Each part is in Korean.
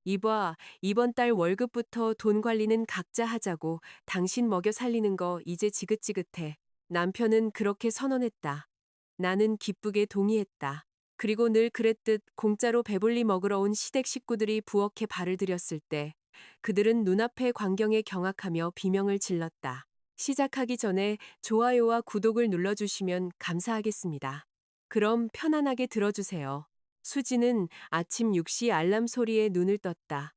이봐, 이번 달 월급부터 돈 관리는 각자 하자고. 당신 먹여 살리는 거 이제 지긋지긋해. 남편은 그렇게 선언했다. 나는 기쁘게 동의했다. 그리고 늘 그랬듯 공짜로 배불리 먹으러 온 시댁 식구들이 부엌에 발을 들였을 때 그들은 눈앞의 광경에 경악하며 비명을 질렀다. 시작하기 전에 좋아요와 구독을 눌러주시면 감사하겠습니다. 그럼 편안하게 들어주세요. 수지는 아침 6시 알람 소리에 눈을 떴다.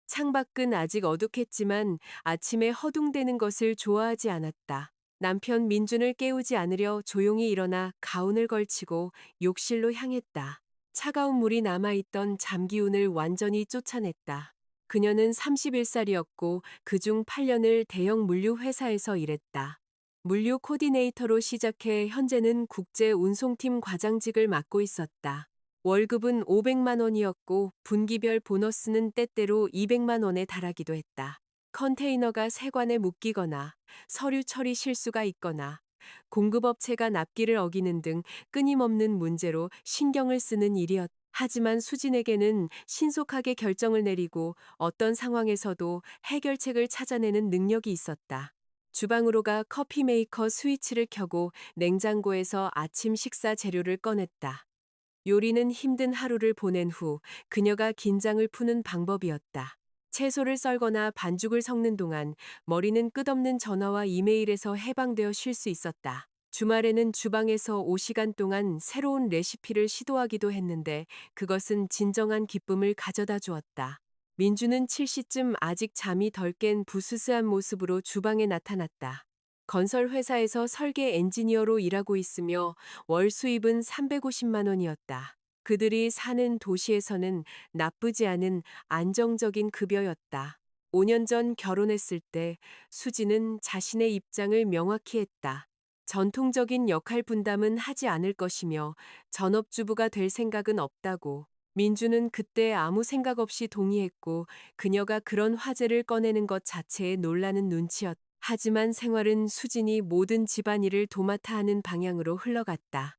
창밖은 아직 어둑했지만 아침에 허둥대는 것을 좋아하지 않았다. 남편 민준을 깨우지 않으려 조용히 일어나 가운을 걸치고 욕실로 향했다. 차가운 물이 남아있던 잠기운을 완전히 쫓아냈다. 그녀는 31살이었고 그중 8년을 대형 물류 회사에서 일했다. 물류 코디네이터로 시작해 현재는 국제 운송팀 과장직을 맡고 있었다. 월급은 500만 원이었고 분기별 보너스는 때때로 200만 원에 달하기도 했다. 컨테이너가 세관에 묶이거나 서류 처리 실수가 있거나 공급업체가 납기를 어기는 등 끊임없는 문제로 신경을 쓰는 일이었다. 하지만 수진에게는 신속하게 결정을 내리고 어떤 상황에서도 해결책을 찾아내는 능력이 있었다. 주방으로 가 커피 메이커 스위치를 켜고 냉장고에서 아침 식사 재료를 꺼냈다. 요리는 힘든 하루를 보낸 후 그녀가 긴장을 푸는 방법이었다. 채소를 썰거나 반죽을 섞는 동안 머리는 끝없는 전화와 이메일에서 해방되어 쉴 수 있었다. 주말에는 주방에서 5시간 동안 새로운 레시피를 시도하기도 했는데 그것은 진정한 기쁨을 가져다 주었다. 민주는 7시쯤 아직 잠이 덜 깬 부스스한 모습으로 주방에 나타났다. 건설 회사에서 설계 엔지니어로 일하고 있으며 월 수입은 350만 원이었다. 그들이 사는 도시에서는 나쁘지 않은 안정적인 급여였다. 5년 전 결혼했을 때 수지는 자신의 입장을 명확히 했다. 전통적인 역할 분담은 하지 않을 것이며 전업주부가 될 생각은 없다고. 민주는 그때 아무 생각 없이 동의했고 그녀가 그런 화제를 꺼내는 것 자체에 놀라는 눈치였다. 하지만 생활은 수진이 모든 집안일을 도맡아 하는 방향으로 흘러갔다.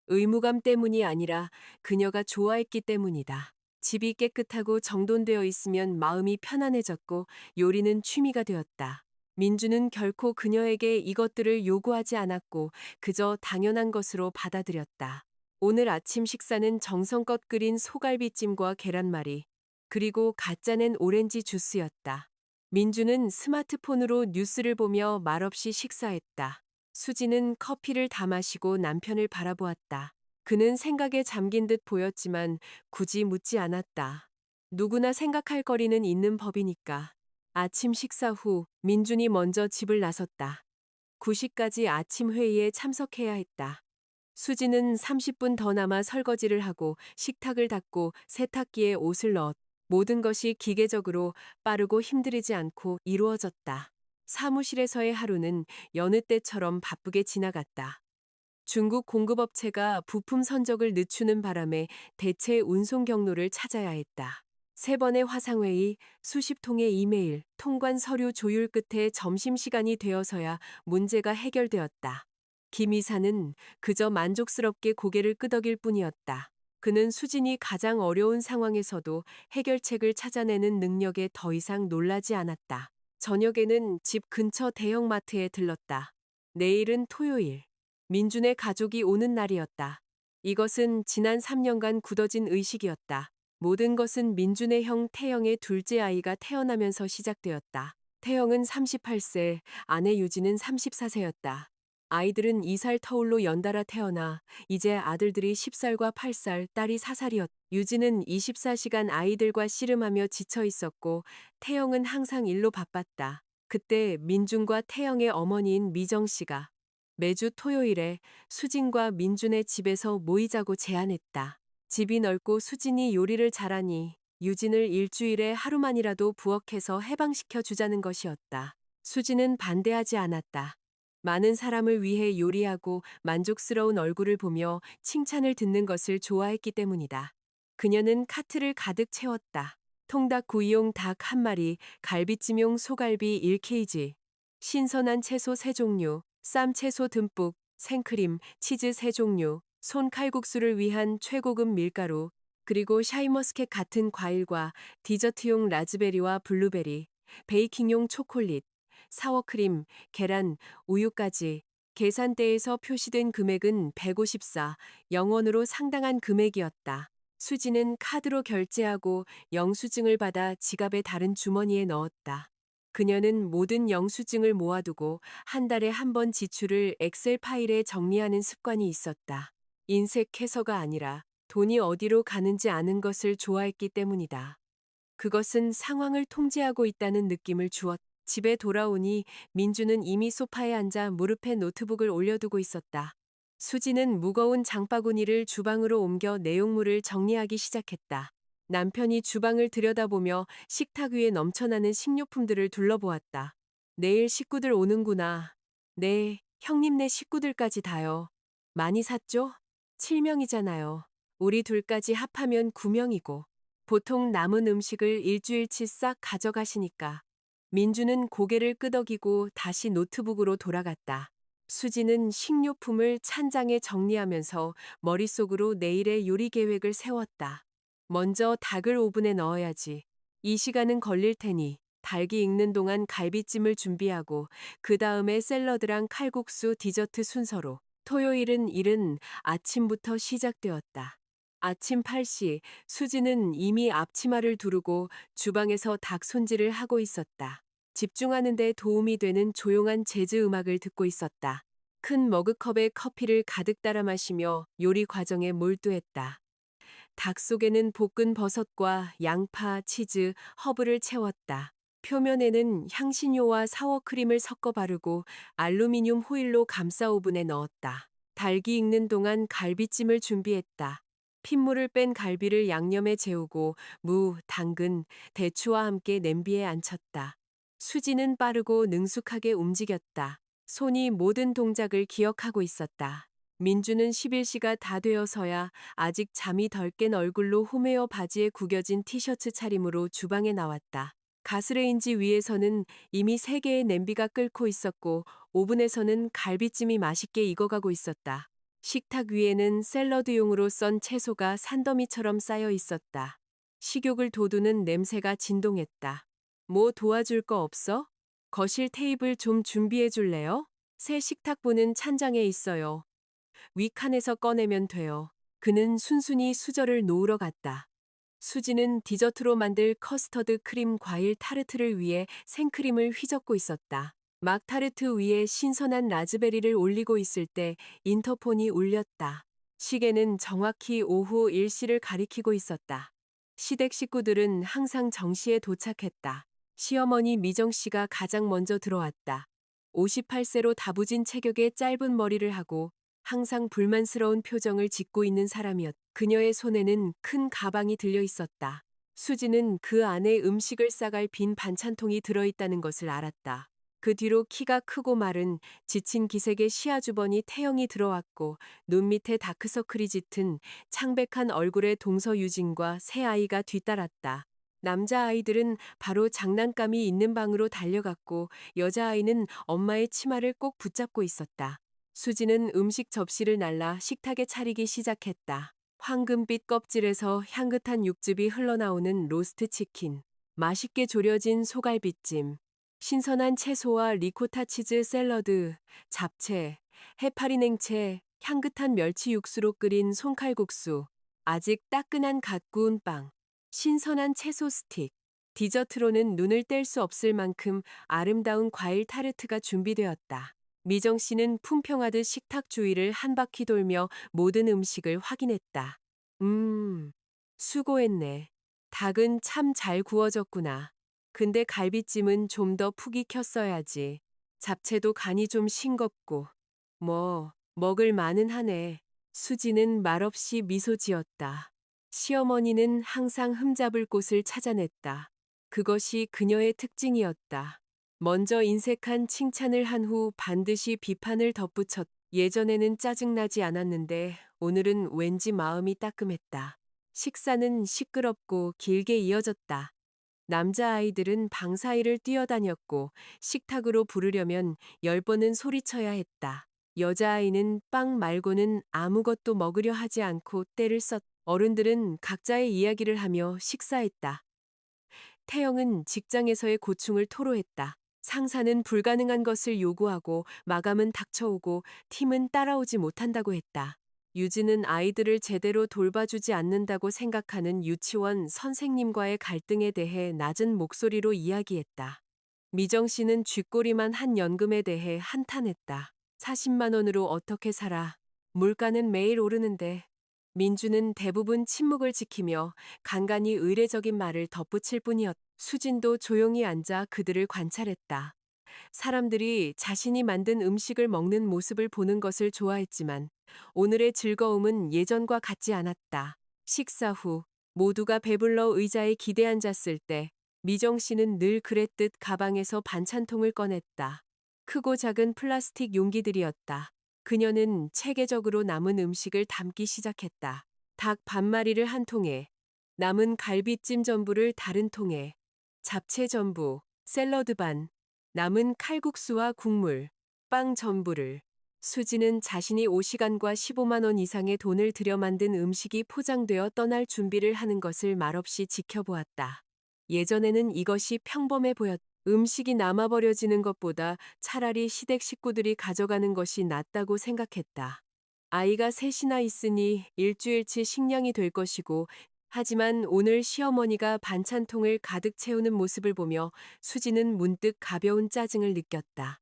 의무감 때문이 아니라 그녀가 좋아했기 때문이다. 집이 깨끗하고 정돈되어 있으면 마음이 편안해졌고 요리는 취미가 되었다. 민주는 결코 그녀에게 이것들을 요구하지 않았고 그저 당연한 것으로 받아들였다. 오늘 아침 식사는 정성껏 끓인 소갈비찜과 계란말이, 그리고 가짜낸 오렌지 주스였다. 민주는 스마트폰으로 뉴스를 보며 말없이 식사했다. 수지는 커피를 다 마시고 남편을 바라보았다. 그는 생각에 잠긴 듯 보였지만 굳이 묻지 않았다. 누구나 생각할 거리는 있는 법이니까. 아침 식사 후 민준이 먼저 집을 나섰다. 9시까지 아침 회의에 참석해야 했다. 수지는 30분 더 남아 설거지를 하고 식탁을 닦고 세탁기에 옷을 넣었다. 모든 것이 기계적으로 빠르고 힘들이지 않고 이루어졌다. 사무실에서의 하루는 여느 때처럼 바쁘게 지나갔다. 중국 공급업체가 부품 선적을 늦추는 바람에 대체 운송 경로를 찾아야 했다. 세 번의 화상회의, 수십 통의 이메일, 통관 서류 조율 끝에 점심시간이 되어서야 문제가 해결되었다. 김 이사는 그저 만족스럽게 고개를 끄덕일 뿐이었다. 그는 수진이 가장 어려운 상황에서도 해결책을 찾아내는 능력에 더 이상 놀라지 않았다. 저녁에는 집 근처 대형마트에 들렀다. 내일은 토요일. 민준의 가족이 오는 날이었다. 이것은 지난 3년간 굳어진 의식이었다. 모든 것은 민준의 형 태영의 둘째 아이가 태어나면서 시작되었다. 태영은 38세, 아내 유진은 34세였다. 아이들은 2살 터울로 연달아 태어나 이제 아들들이 10살과 8살, 딸이 4살이었다. 유진은 24시간 아이들과 씨름하며 지쳐 있었고 태영은 항상 일로 바빴다. 그때 민준과 태영의 어머니인 미정 씨가 매주 토요일에 수진과 민준의 집에서 모이자고 제안했다. 집이 넓고 수진이 요리를 잘하니 유진을 일주일에 하루만이라도 부엌에서 해방시켜 주자는 것이었다. 수진은 반대하지 않았다. 많은 사람을 위해 요리하고 만족스러운 얼굴을 보며 칭찬을 듣는 것을 좋아했기 때문이다. 그녀는 카트를 가득 채웠다. 통닭구이용 닭 한 마리, 갈비찜용 소갈비 1kg, 신선한 채소 3종류, 쌈채소 듬뿍, 생크림, 치즈 3종류, 손칼국수를 위한 최고급 밀가루, 그리고 샤인머스켓 같은 과일과 디저트용 라즈베리와 블루베리, 베이킹용 초콜릿, 사워크림, 계란, 우유까지. 계산대에서 표시된 금액은 154, 영원으로 상당한 금액이었다. 수지는 카드로 결제하고 영수증을 받아 지갑의 다른 주머니에 넣었다. 그녀는 모든 영수증을 모아두고 한 달에 한 번 지출을 엑셀 파일에 정리하는 습관이 있었다. 인색해서가 아니라 돈이 어디로 가는지 아는 것을 좋아했기 때문이다. 그것은 상황을 통제하고 있다는 느낌을 주었다. 집에 돌아오니 민주는 이미 소파에 앉아 무릎에 노트북을 올려두고 있었다. 수지는 무거운 장바구니를 주방으로 옮겨 내용물을 정리하기 시작했다. 남편이 주방을 들여다보며 식탁 위에 넘쳐나는 식료품들을 둘러보았다. 내일 식구들 오는구나. 네, 형님네 식구들까지 다요. 많이 샀죠? 7명이잖아요. 우리 둘까지 합하면 9명이고. 보통 남은 음식을 일주일치 싹 가져가시니까. 민주는 고개를 끄덕이고 다시 노트북으로 돌아갔다. 수지는 식료품을 찬장에 정리하면서 머릿속으로 내일의 요리 계획을 세웠다. 먼저 닭을 오븐에 넣어야지. 이 시간은 걸릴 테니 닭이 익는 동안 갈비찜을 준비하고 그 다음에 샐러드랑 칼국수 디저트 순서로. 토요일은 이른 아침부터 시작되었다. 아침 8시 수지는 이미 앞치마를 두르고 주방에서 닭 손질을 하고 있었다. 집중하는 데 도움이 되는 조용한 재즈 음악을 듣고 있었다. 큰 머그컵에 커피를 가득 따라 마시며 요리 과정에 몰두했다. 닭 속에는 볶은 버섯과 양파, 치즈, 허브를 채웠다. 표면에는 향신료와 사워크림을 섞어 바르고 알루미늄 호일로 감싸 오븐에 넣었다. 닭이 익는 동안 갈비찜을 준비했다. 핏물을 뺀 갈비를 양념에 재우고 무, 당근, 대추와 함께 냄비에 앉혔다. 수지는 빠르고 능숙하게 움직였다. 손이 모든 동작을 기억하고 있었다. 민주는 11시가 다 되어서야 아직 잠이 덜 깬 얼굴로 홈웨어 바지에 구겨진 티셔츠 차림으로 주방에 나왔다. 가스레인지 위에서는 이미 3개의 냄비가 끓고 있었고 오븐에서는 갈비찜이 맛있게 익어가고 있었다. 식탁 위에는 샐러드용으로 썬 채소가 산더미처럼 쌓여 있었다. 식욕을 돋우는 냄새가 진동했다. 뭐 도와줄 거 없어? 거실 테이블 좀 준비해 줄래요? 새 식탁보는 찬장에 있어요. 위칸에서 꺼내면 돼요. 그는 순순히 수저를 놓으러 갔다. 수지는 디저트로 만들 커스터드 크림 과일 타르트를 위해 생크림을 휘젓고 있었다. 막 타르트 위에 신선한 라즈베리를 올리고 있을 때 인터폰이 울렸다. 시계는 정확히 오후 1시를 가리키고 있었다. 시댁 식구들은 항상 정시에 도착했다. 시어머니 미정 씨가 가장 먼저 들어왔다. 58세로 다부진 체격에 짧은 머리를 하고 항상 불만스러운 표정을 짓고 있는 사람이었다. 그녀의 손에는 큰 가방이 들려 있었다. 수지는 그 안에 음식을 싸갈 빈 반찬통이 들어있다는 것을 알았다. 그 뒤로 키가 크고 마른 지친 기색의 시아주버니 태영이 들어왔고 눈 밑에 다크서클이 짙은 창백한 얼굴의 동서유진과 새 아이가 뒤따랐다. 남자아이들은 바로 장난감이 있는 방으로 달려갔고 여자아이는 엄마의 치마를 꼭 붙잡고 있었다. 수지는 음식 접시를 날라 식탁에 차리기 시작했다. 황금빛 껍질에서 향긋한 육즙이 흘러나오는 로스트 치킨, 맛있게 졸여진 소갈비찜, 신선한 채소와 리코타 치즈 샐러드, 잡채, 해파리 냉채, 향긋한 멸치 육수로 끓인 손칼국수, 아직 따끈한 갓 구운 빵, 신선한 채소 스틱, 디저트로는 눈을 뗄 수 없을 만큼 아름다운 과일 타르트가 준비되었다. 미정 씨는 품평하듯 식탁 주위를 한 바퀴 돌며 모든 음식을 확인했다. 수고했네. 닭은 참 잘 구워졌구나. 근데 갈비찜은 좀 더 푹 익혔어야지. 잡채도 간이 좀 싱겁고. 먹을 만은 하네. 수지는 말없이 미소 지었다. 시어머니는 항상 흠잡을 곳을 찾아냈다. 그것이 그녀의 특징이었다. 먼저 인색한 칭찬을 한 후 반드시 비판을 덧붙였다. 예전에는 짜증나지 않았는데 오늘은 왠지 마음이 따끔했다. 식사는 시끄럽고 길게 이어졌다. 남자아이들은 방 사이를 뛰어다녔고 식탁으로 부르려면 10번은 소리쳐야 했다. 여자아이는 빵 말고는 아무것도 먹으려 하지 않고 떼를 썼다. 어른들은 각자의 이야기를 하며 식사했다. 태영은 직장에서의 고충을 토로했다. 상사는 불가능한 것을 요구하고 마감은 닥쳐오고 팀은 따라오지 못한다고 했다. 유진은 아이들을 제대로 돌봐주지 않는다고 생각하는 유치원 선생님과의 갈등에 대해 낮은 목소리로 이야기했다. 미정 씨는 쥐꼬리만 한 연금에 대해 한탄했다. 40만 원으로 어떻게 살아? 물가는 매일 오르는데. 민주는 대부분 침묵을 지키며 간간히 의례적인 말을 덧붙일 뿐이었다. 수진도 조용히 앉아 그들을 관찰했다. 사람들이 자신이 만든 음식을 먹는 모습을 보는 것을 좋아했지만 오늘의 즐거움은 예전과 같지 않았다. 식사 후 모두가 배불러 의자에 기대 앉았을 때 미정 씨는 늘 그랬듯 가방에서 반찬통을 꺼냈다. 크고 작은 플라스틱 용기들이었다. 그녀는 체계적으로 남은 음식을 담기 시작했다. 닭 반마리를 한 통에, 남은 갈비찜 전부를 다른 통에, 잡채 전부, 샐러드 반, 남은 칼국수와 국물, 빵 전부를. 수지는 자신이 5시간과 15만 원 이상의 돈을 들여 만든 음식이 포장되어 떠날 준비를 하는 것을 말없이 지켜보았다. 예전에는 이것이 평범해 보였다. 음식이 남아버려지는 것보다 차라리 시댁 식구들이 가져가는 것이 낫다고 생각했다. 아이가 셋이나 있으니 일주일치 식량이 될 것이고, 하지만 오늘 시어머니가 반찬통을 가득 채우는 모습을 보며 수지는 문득 가벼운 짜증을 느꼈다.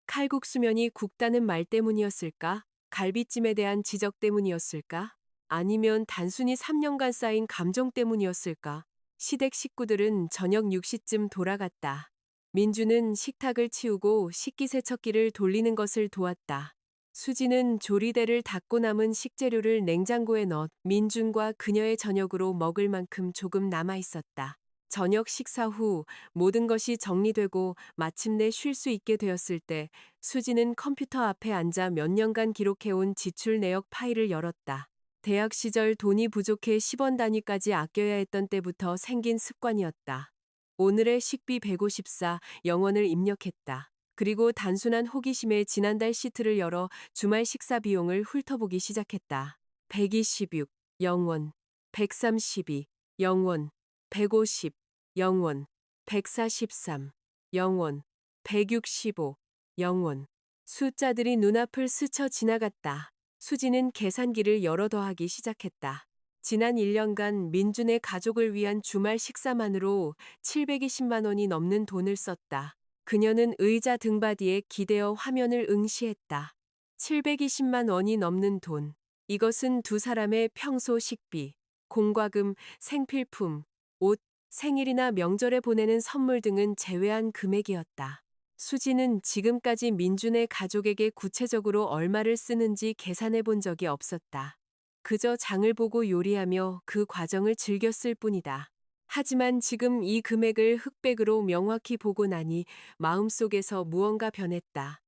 칼국수면이 굵다는 말 때문이었을까? 갈비찜에 대한 지적 때문이었을까? 아니면 단순히 3년간 쌓인 감정 때문이었을까? 시댁 식구들은 저녁 6시쯤 돌아갔다. 민주는 식탁을 치우고 식기세척기를 돌리는 것을 도왔다. 수지는 조리대를 닦고 남은 식재료를 냉장고에 넣어 민준과 그녀의 저녁으로 먹을 만큼 조금 남아 있었다. 저녁 식사 후 모든 것이 정리되고 마침내 쉴 수 있게 되었을 때 수지는 컴퓨터 앞에 앉아 몇 년간 기록해온 지출 내역 파일을 열었다. 대학 시절 돈이 부족해 10원 단위까지 아껴야 했던 때부터 생긴 습관이었다. 오늘의 식비 154 영원을 입력했다. 그리고 단순한 호기심에 지난달 시트를 열어 주말 식사 비용을 훑어보기 시작했다. 126 영원, 132 영원, 150 영원, 143 영원, 165 영원. 숫자들이 눈앞을 스쳐 지나갔다. 수지는 계산기를 열어 더하기 시작했다. 지난 1년간 민준의 가족을 위한 주말 식사만으로 720만 원이 넘는 돈을 썼다. 그녀는 의자 등받이에 기대어 화면을 응시했다. 720만 원이 넘는 돈. 이것은 두 사람의 평소 식비, 공과금, 생필품, 옷, 생일이나 명절에 보내는 선물 등은 제외한 금액이었다. 수지는 지금까지 민준의 가족에게 구체적으로 얼마를 쓰는지 계산해 본 적이 없었다. 그저 장을 보고 요리하며 그 과정을 즐겼을 뿐이다. 하지만 지금 이 금액을 흑백으로 명확히 보고 나니 마음속에서 무언가 변했다.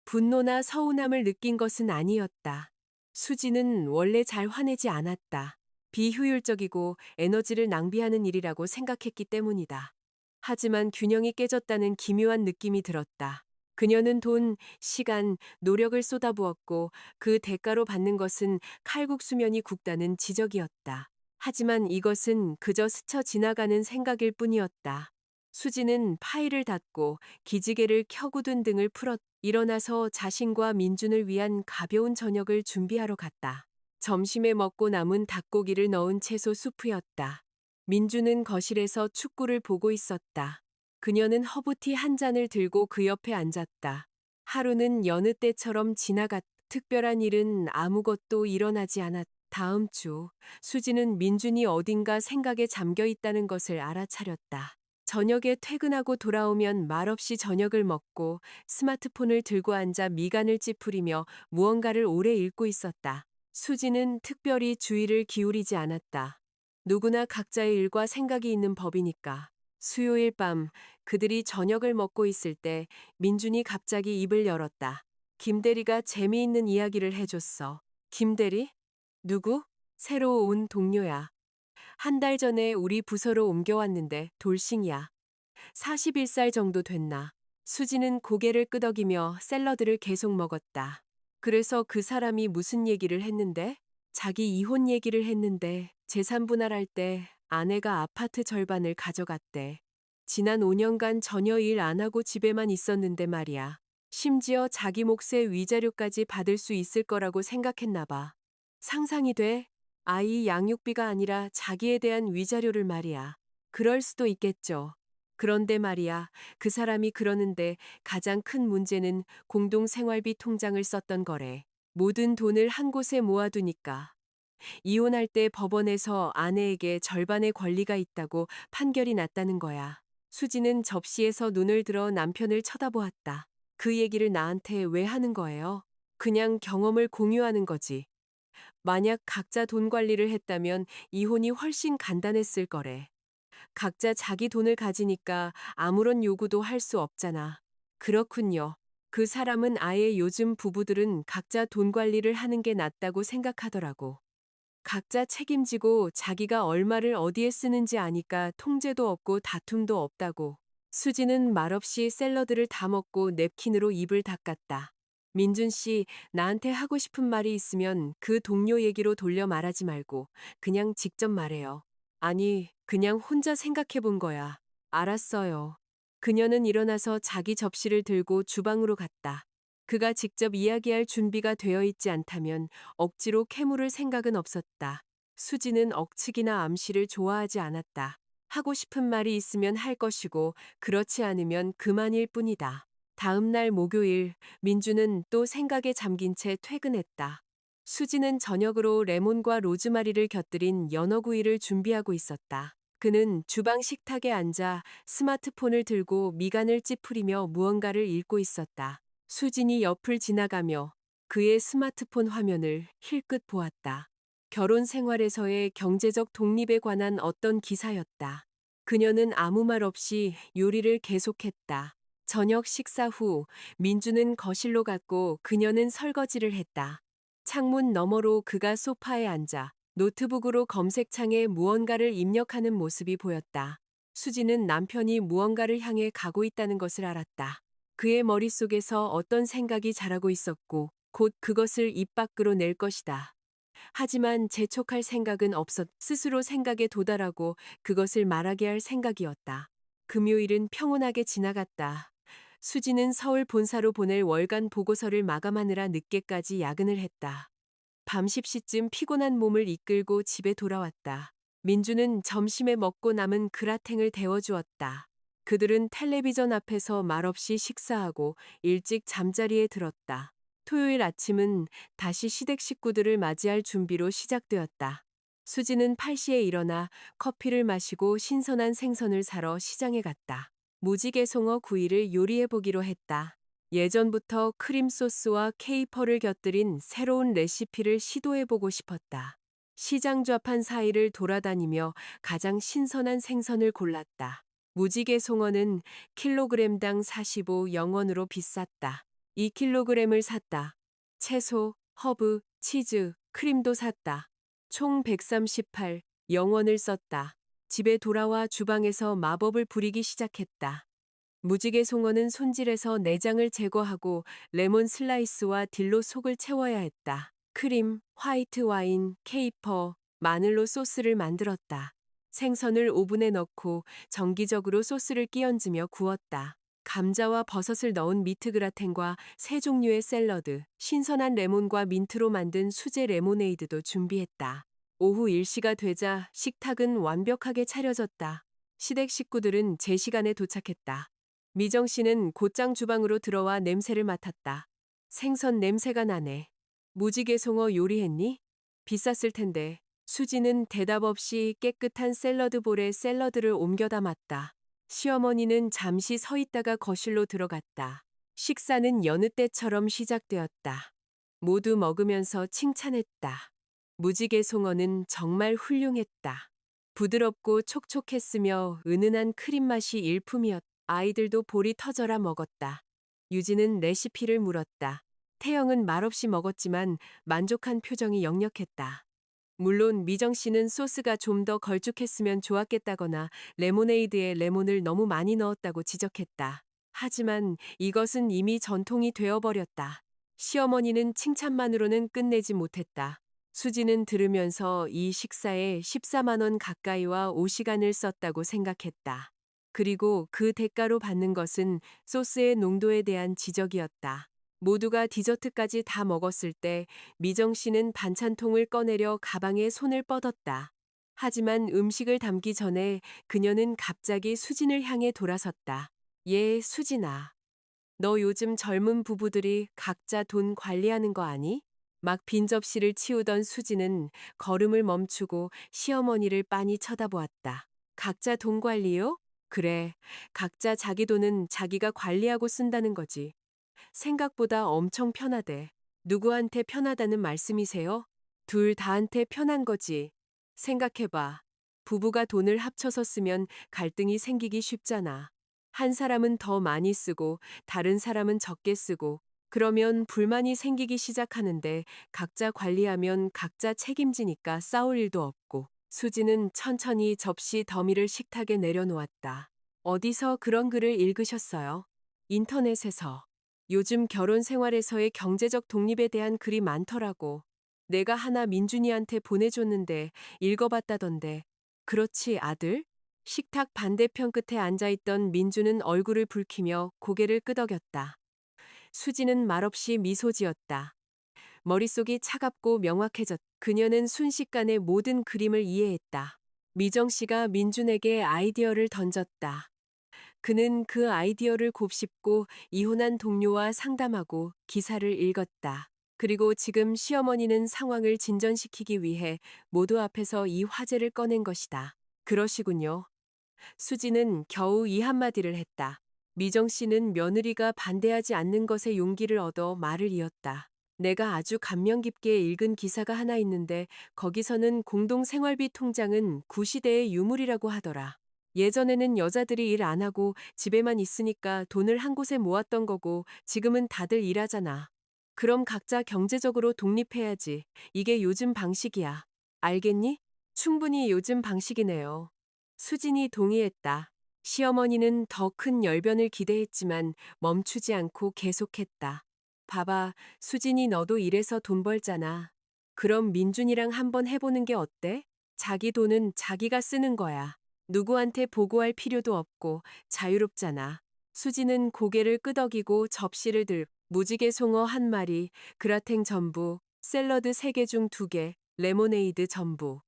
분노나 서운함을 느낀 것은 아니었다. 수지는 원래 잘 화내지 않았다. 비효율적이고 에너지를 낭비하는 일이라고 생각했기 때문이다. 하지만 균형이 깨졌다는 기묘한 느낌이 들었다. 그녀는 돈, 시간, 노력을 쏟아부었고 그 대가로 받는 것은 칼국수면이 굵다는 지적이었다. 하지만 이것은 그저 스쳐 지나가는 생각일 뿐이었다. 수지는 파일을 닫고 기지개를 켜고 둔 등을 풀었 일어나서 자신과 민준을 위한 가벼운 저녁을 준비하러 갔다. 점심에 먹고 남은 닭고기를 넣은 채소 수프였다. 민주는 거실에서 축구를 보고 있었다. 그녀는 허브티 한 잔을 들고 그 옆에 앉았다. 하루는 여느 때처럼 지나갔. 특별한 일은 아무것도 일어나지 않았. 다음 주 수지는 민준이 어딘가 생각에 잠겨 있다는 것을 알아차렸다. 저녁에 퇴근하고 돌아오면 말없이 저녁을 먹고 스마트폰을 들고 앉아 미간을 찌푸리며 무언가를 오래 읽고 있었다. 수지는 특별히 주의를 기울이지 않았다. 누구나 각자의 일과 생각이 있는 법이니까. 수요일 밤 그들이 저녁을 먹고 있을 때 민준이 갑자기 입을 열었다. 김대리가 재미있는 이야기를 해줬어. 김대리? 누구? 새로 온 동료야. 한 달 전에 우리 부서로 옮겨왔는데 돌싱이야. 41살 정도 됐나. 수지는 고개를 끄덕이며 샐러드를 계속 먹었다. 그래서 그 사람이 무슨 얘기를 했는데? 자기 이혼 얘기를 했는데 재산 분할할 때 아내가 아파트 절반을 가져갔대. 지난 5년간 전혀 일 안 하고 집에만 있었는데 말이야. 심지어 자기 몫의 위자료까지 받을 수 있을 거라고 생각했나 봐. 상상이 돼? 아이 양육비가 아니라 자기에 대한 위자료를 말이야. 그럴 수도 있겠죠. 그런데 말이야, 그 사람이 그러는데 가장 큰 문제는 공동생활비 통장을 썼던 거래. 모든 돈을 한 곳에 모아두니까. 이혼할 때 법원에서 아내에게 절반의 권리가 있다고 판결이 났다는 거야. 수지는 접시에서 눈을 들어 남편을 쳐다보았다. 그 얘기를 나한테 왜 하는 거예요? 그냥 경험을 공유하는 거지. 만약 각자 돈 관리를 했다면 이혼이 훨씬 간단했을 거래. 각자 자기 돈을 가지니까 아무런 요구도 할 수 없잖아. 그렇군요. 그 사람은 아예 요즘 부부들은 각자 돈 관리를 하는 게 낫다고 생각하더라고. 각자 책임지고 자기가 얼마를 어디에 쓰는지 아니까 통제도 없고 다툼도 없다고. 수지는 말없이 샐러드를 다 먹고 냅킨으로 입을 닦았다. 민준 씨, 나한테 하고 싶은 말이 있으면 그 동료 얘기로 돌려 말하지 말고 그냥 직접 말해요. 아니, 그냥 혼자 생각해 본 거야. 알았어요. 그녀는 일어나서 자기 접시를 들고 주방으로 갔다. 그가 직접 이야기할 준비가 되어 있지 않다면 억지로 캐물을 생각은 없었다. 수지는 억측이나 암시를 좋아하지 않았다. 하고 싶은 말이 있으면 할 것이고 그렇지 않으면 그만일 뿐이다. 다음 날 목요일, 민주는 또 생각에 잠긴 채 퇴근했다. 수지는 저녁으로 레몬과 로즈마리를 곁들인 연어구이를 준비하고 있었다. 그는 주방 식탁에 앉아 스마트폰을 들고 미간을 찌푸리며 무언가를 읽고 있었다. 수진이 옆을 지나가며 그의 스마트폰 화면을 힐끗 보았다. 결혼 생활에서의 경제적 독립에 관한 어떤 기사였다. 그녀는 아무 말 없이 요리를 계속했다. 저녁 식사 후 민주는 거실로 갔고 그녀는 설거지를 했다. 창문 너머로 그가 소파에 앉아 노트북으로 검색창에 무언가를 입력하는 모습이 보였다. 수지는 남편이 무언가를 향해 가고 있다는 것을 알았다. 그의 머릿속에서 어떤 생각이 자라고 있었고 곧 그것을 입 밖으로 낼 것이다. 하지만 재촉할 생각은 없었. 스스로 생각에 도달하고 그것을 말하게 할 생각이었다. 금요일은 평온하게 지나갔다. 수지는 서울 본사로 보낼 월간 보고서를 마감하느라 늦게까지 야근을 했다. 밤 10시쯤 피곤한 몸을 이끌고 집에 돌아왔다. 민주는 점심에 먹고 남은 그라탱을 데워주었다. 그들은 텔레비전 앞에서 말없이 식사하고 일찍 잠자리에 들었다. 토요일 아침은 다시 시댁 식구들을 맞이할 준비로 시작되었다. 수지는 8시에 일어나 커피를 마시고 신선한 생선을 사러 시장에 갔다. 무지개송어 구이를 요리해보기로 했다. 예전부터 크림 소스와 케이퍼를 곁들인 새로운 레시피를 시도해보고 싶었다. 시장 좌판 사이를 돌아다니며 가장 신선한 생선을 골랐다. 무지개 송어는 킬로그램당 45영원으로 비쌌다. 2kg을 샀다. 채소, 허브, 치즈, 크림도 샀다. 총 138영원을 썼다. 집에 돌아와 주방에서 마법을 부리기 시작했다. 무지개 송어는 손질해서 내장을 제거하고 레몬 슬라이스와 딜로 속을 채워야 했다. 크림, 화이트 와인, 케이퍼, 마늘로 소스를 만들었다. 생선을 오븐에 넣고 정기적으로 소스를 끼얹으며 구웠다. 감자와 버섯을 넣은 미트 그라탱과 세 종류의 샐러드, 신선한 레몬과 민트로 만든 수제 레모네이드도 준비했다. 오후 1시가 되자 식탁은 완벽하게 차려졌다. 시댁 식구들은 제 시간에 도착했다. 미정 씨는 곧장 주방으로 들어와 냄새를 맡았다. 생선 냄새가 나네. 무지개 송어 요리했니? 비쌌을 텐데. 수지는 대답 없이 깨끗한 샐러드 볼에 샐러드를 옮겨 담았다. 시어머니는 잠시 서 있다가 거실로 들어갔다. 식사는 여느 때처럼 시작되었다. 모두 먹으면서 칭찬했다. 무지개 송어는 정말 훌륭했다. 부드럽고 촉촉했으며 은은한 크림 맛이 일품이었다. 아이들도 볼이 터져라 먹었다. 유진은 레시피를 물었다. 태영은 말없이 먹었지만 만족한 표정이 역력했다. 물론 미정 씨는 소스가 좀 더 걸쭉했으면 좋았겠다거나 레모네이드에 레몬을 너무 많이 넣었다고 지적했다. 하지만 이것은 이미 전통이 되어버렸다. 시어머니는 칭찬만으로는 끝내지 못했다. 수지는 들으면서 이 식사에 14만 원 가까이와 5시간을 썼다고 생각했다. 그리고 그 대가로 받는 것은 소스의 농도에 대한 지적이었다. 모두가 디저트까지 다 먹었을 때 미정 씨는 반찬통을 꺼내려 가방에 손을 뻗었다. 하지만 음식을 담기 전에 그녀는 갑자기 수진을 향해 돌아섰다. 수진아. 너 요즘 젊은 부부들이 각자 돈 관리하는 거 아니? 막 빈 접시를 치우던 수지는 걸음을 멈추고 시어머니를 빤히 쳐다보았다. 각자 돈 관리요? 그래. 각자 자기 돈은 자기가 관리하고 쓴다는 거지. 생각보다 엄청 편하대. 누구한테 편하다는 말씀이세요? 둘 다한테 편한 거지. 생각해봐. 부부가 돈을 합쳐서 쓰면 갈등이 생기기 쉽잖아. 한 사람은 더 많이 쓰고 다른 사람은 적게 쓰고 그러면 불만이 생기기 시작하는데 각자 관리하면 각자 책임지니까 싸울 일도 없고. 수지는 천천히 접시 더미를 식탁에 내려놓았다. 어디서 그런 글을 읽으셨어요? 인터넷에서. 요즘 결혼 생활에서의 경제적 독립에 대한 글이 많더라고. 내가 하나 민준이한테 보내줬는데 읽어봤다던데. 그렇지, 아들? 식탁 반대편 끝에 앉아있던 민주는 얼굴을 붉히며 고개를 끄덕였다. 수지는 말없이 미소 지었다. 머릿속이 차갑고 명확해졌. 그녀는 순식간에 모든 그림을 이해했다. 미정 씨가 민준에게 아이디어를 던졌다. 그는 그 아이디어를 곱씹고 이혼한 동료와 상담하고 기사를 읽었다. 그리고 지금 시어머니는 상황을 진전시키기 위해 모두 앞에서 이 화제를 꺼낸 것이다. 그러시군요. 수지는 겨우 이 한마디를 했다. 미정 씨는 며느리가 반대하지 않는 것에 용기를 얻어 말을 이었다. 내가 아주 감명 깊게 읽은 기사가 하나 있는데 거기서는 공동생활비 통장은 구시대의 유물이라고 하더라. 예전에는 여자들이 일 안 하고 집에만 있으니까 돈을 한 곳에 모았던 거고 지금은 다들 일하잖아. 그럼 각자 경제적으로 독립해야지. 이게 요즘 방식이야. 알겠니? 충분히 요즘 방식이네요. 수진이 동의했다. 시어머니는 더 큰 열변을 기대했지만 멈추지 않고 계속했다. 봐봐, 수진이 너도 일해서 돈 벌잖아. 그럼 민준이랑 한번 해보는 게 어때? 자기 돈은 자기가 쓰는 거야. 누구한테 보고할 필요도 없고 자유롭잖아. 수지는 고개를 끄덕이고 접시를 들 무지개 송어 한 마리, 그라탱 전부, 샐러드 3개 중 2개, 레모네이드 전부.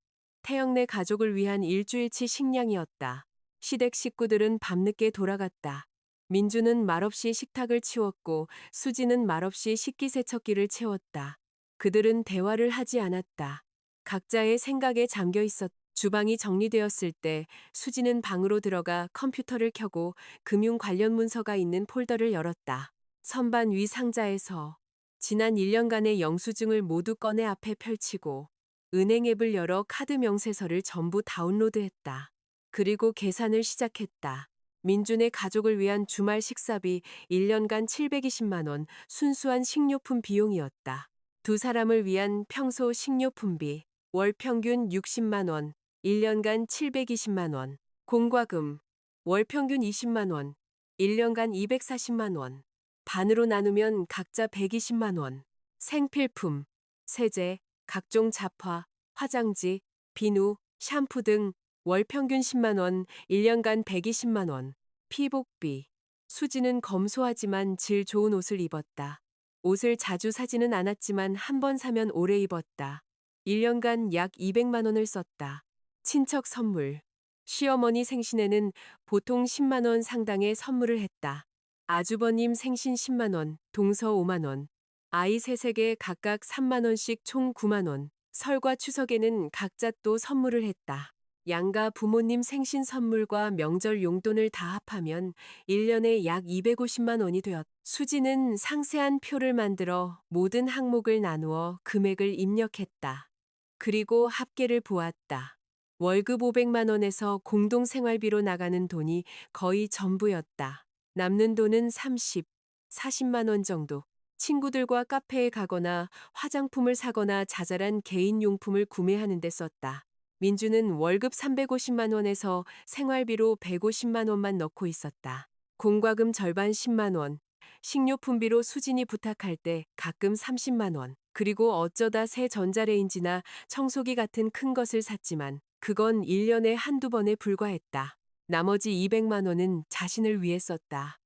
태영네 가족을 위한 일주일치 식량이었다. 시댁 식구들은 밤늦게 돌아갔다. 민주는 말없이 식탁을 치웠고 수지는 말없이 식기세척기를 채웠다. 그들은 대화를 하지 않았다. 각자의 생각에 잠겨 있었다. 주방이 정리되었을 때 수지는 방으로 들어가 컴퓨터를 켜고 금융 관련 문서가 있는 폴더를 열었다. 선반 위 상자에서 지난 1년간의 영수증을 모두 꺼내 앞에 펼치고 은행 앱을 열어 카드 명세서를 전부 다운로드했다. 그리고 계산을 시작했다. 민준의 가족을 위한 주말 식사비 1년간 720만 원, 순수한 식료품 비용이었다. 두 사람을 위한 평소 식료품비, 월 평균 60만 원, 1년간 720만 원, 공과금, 월 평균 20만 원, 1년간 240만 원, 반으로 나누면 각자 120만 원, 생필품, 세제, 각종 잡화, 화장지, 비누, 샴푸 등 월 평균 10만 원, 1년간 120만 원, 피복비. 수지는 검소하지만 질 좋은 옷을 입었다. 옷을 자주 사지는 않았지만 한 번 사면 오래 입었다. 1년간 약 200만 원을 썼다. 친척 선물. 시어머니 생신에는 보통 10만 원 상당의 선물을 했다. 아주버님 생신 10만 원, 동서 5만 원. 아이 셋에게 각각 3만 원씩 총 9만 원. 설과 추석에는 각자 또 선물을 했다. 양가 부모님 생신 선물과 명절 용돈을 다 합하면 1년에 약 250만 원이 되었다. 수지는 상세한 표를 만들어 모든 항목을 나누어 금액을 입력했다. 그리고 합계를 보았다. 월급 500만 원에서 공동생활비로 나가는 돈이 거의 전부였다. 남는 돈은 40만 원 정도. 친구들과 카페에 가거나 화장품을 사거나 자잘한 개인용품을 구매하는 데 썼다. 민주는 월급 350만 원에서 생활비로 150만 원만 넣고 있었다. 공과금 절반 10만 원, 식료품비로 수진이 부탁할 때 가끔 30만 원, 그리고 어쩌다 새 전자레인지나 청소기 같은 큰 것을 샀지만 그건 1년에 한두 번에 불과했다. 나머지 200만 원은 자신을 위해 썼다.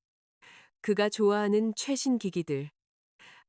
그가 좋아하는 최신 기기들,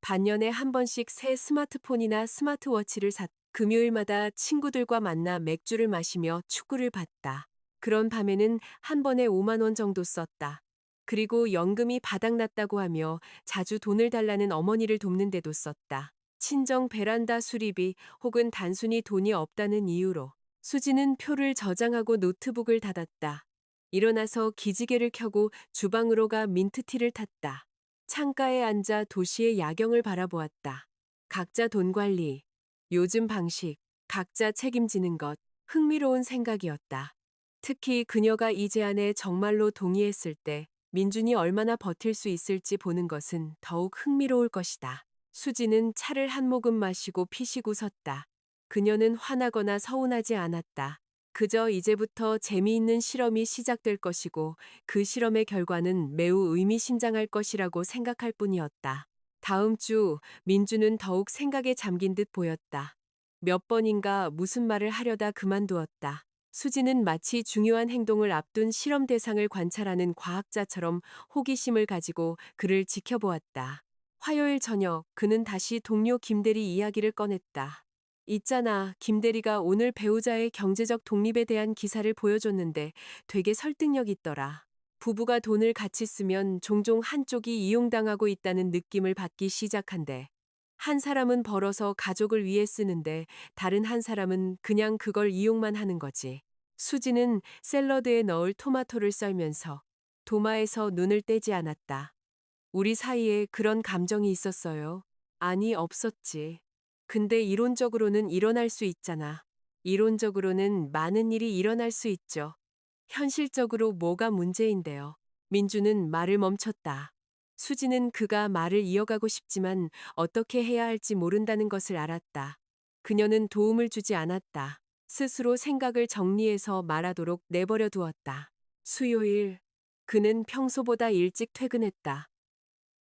반년에 한 번씩 새 스마트폰이나 스마트워치를 금요일마다 친구들과 만나 맥주를 마시며 축구를 봤다. 그런 밤에는 한 번에 5만 원 정도 썼다. 그리고 연금이 바닥났다고 하며 자주 돈을 달라는 어머니를 돕는데도 썼다. 친정 베란다 수리비 혹은 단순히 돈이 없다는 이유로 수지는 표를 저장하고 노트북을 닫았다. 일어나서 기지개를 켜고 주방으로 가 민트티를 탔다. 창가에 앉아 도시의 야경을 바라보았다. 각자 돈 관리, 요즘 방식, 각자 책임지는 것, 흥미로운 생각이었다. 특히 그녀가 이 제안에 정말로 동의했을 때 민준이 얼마나 버틸 수 있을지 보는 것은 더욱 흥미로울 것이다. 수지는 차를 한 모금 마시고 피시고 섰다. 그녀는 화나거나 서운하지 않았다. 그저 이제부터 재미있는 실험이 시작될 것이고 그 실험의 결과는 매우 의미심장할 것이라고 생각할 뿐이었다. 다음 주 민주는 더욱 생각에 잠긴 듯 보였다. 몇 번인가 무슨 말을 하려다 그만두었다. 수지는 마치 중요한 행동을 앞둔 실험 대상을 관찰하는 과학자처럼 호기심을 가지고 그를 지켜보았다. 화요일 저녁 그는 다시 동료 김대리 이야기를 꺼냈다. 있잖아, 김대리가 오늘 배우자의 경제적 독립에 대한 기사를 보여줬는데 되게 설득력 있더라. 부부가 돈을 같이 쓰면 종종 한쪽이 이용당하고 있다는 느낌을 받기 시작한대. 한 사람은 벌어서 가족을 위해 쓰는데 다른 한 사람은 그냥 그걸 이용만 하는 거지. 수지는 샐러드에 넣을 토마토를 썰면서 도마에서 눈을 떼지 않았다. 우리 사이에 그런 감정이 있었어요. 아니, 없었지. 근데 이론적으로는 일어날 수 있잖아. 이론적으로는 많은 일이 일어날 수 있죠. 현실적으로 뭐가 문제인데요. 민주는 말을 멈췄다. 수지는 그가 말을 이어가고 싶지만 어떻게 해야 할지 모른다는 것을 알았다. 그녀는 도움을 주지 않았다. 스스로 생각을 정리해서 말하도록 내버려 두었다. 수요일, 그는 평소보다 일찍 퇴근했다.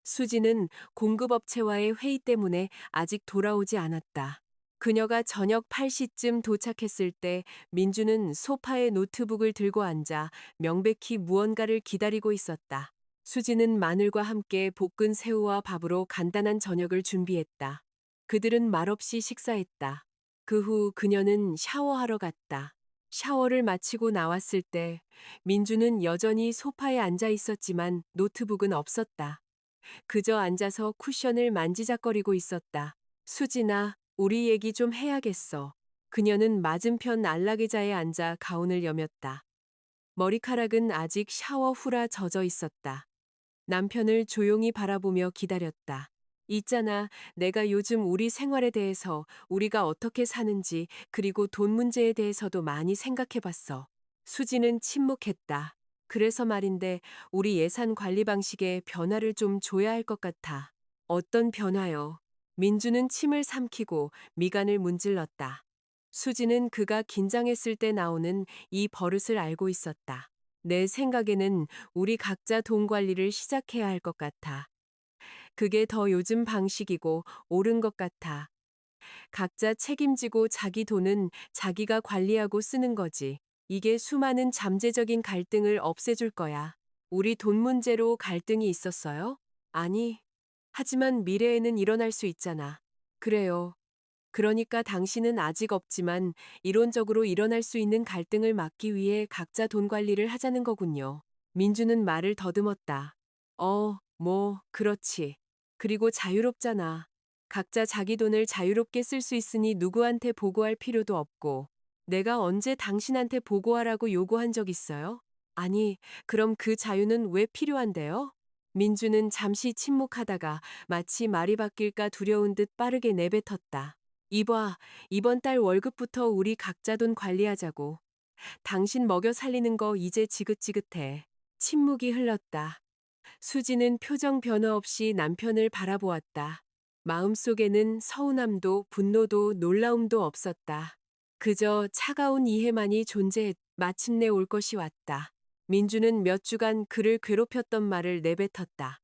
수지는 공급업체와의 회의 때문에 아직 돌아오지 않았다. 그녀가 저녁 8시쯤 도착했을 때 민주는 소파에 노트북을 들고 앉아 명백히 무언가를 기다리고 있었다. 수지는 마늘과 함께 볶은 새우와 밥으로 간단한 저녁을 준비했다. 그들은 말없이 식사했다. 그 후 그녀는 샤워하러 갔다. 샤워를 마치고 나왔을 때 민주는 여전히 소파에 앉아 있었지만 노트북은 없었다. 그저 앉아서 쿠션을 만지작거리고 있었다. 수진아, 우리 얘기 좀 해야겠어. 그녀는 맞은편 안락의자에 앉아 가운을 여몄다. 머리카락은 아직 샤워 후라 젖어 있었다. 남편을 조용히 바라보며 기다렸다. 있잖아, 내가 요즘 우리 생활에 대해서 우리가 어떻게 사는지 그리고 돈 문제에 대해서도 많이 생각해 봤어. 수지는 침묵했다. 그래서 말인데 우리 예산 관리 방식에 변화를 좀 줘야 할 것 같아. 어떤 변화요? 민주는 침을 삼키고 미간을 문질렀다. 수지는 그가 긴장했을 때 나오는 이 버릇을 알고 있었다. 내 생각에는 우리 각자 돈 관리를 시작해야 할 것 같아. 그게 더 요즘 방식이고 옳은 것 같아. 각자 책임지고 자기 돈은 자기가 관리하고 쓰는 거지. 이게 수많은 잠재적인 갈등을 없애줄 거야. 우리 돈 문제로 갈등이 있었어요? 아니. 하지만 미래에는 일어날 수 있잖아. 그래요. 그러니까 당신은 아직 없지만 이론적으로 일어날 수 있는 갈등을 막기 위해 각자 돈 관리를 하자는 거군요. 민주는 말을 더듬었다. 그렇지. 그리고 자유롭잖아. 각자 자기 돈을 자유롭게 쓸 수 있으니 누구한테 보고할 필요도 없고. 내가 언제 당신한테 보고하라고 요구한 적 있어요? 아니, 그럼 그 자유는 왜 필요한데요? 민주는 잠시 침묵하다가 마치 말이 바뀔까 두려운 듯 빠르게 내뱉었다. 이봐, 이번 달 월급부터 우리 각자 돈 관리하자고. 당신 먹여 살리는 거 이제 지긋지긋해. 침묵이 흘렀다. 수지는 표정 변화 없이 남편을 바라보았다. 마음속에는 서운함도 분노도 놀라움도 없었다. 그저 차가운 이해만이 마침내 올 것이 왔다. 민주는 몇 주간 그를 괴롭혔던 말을 내뱉었다.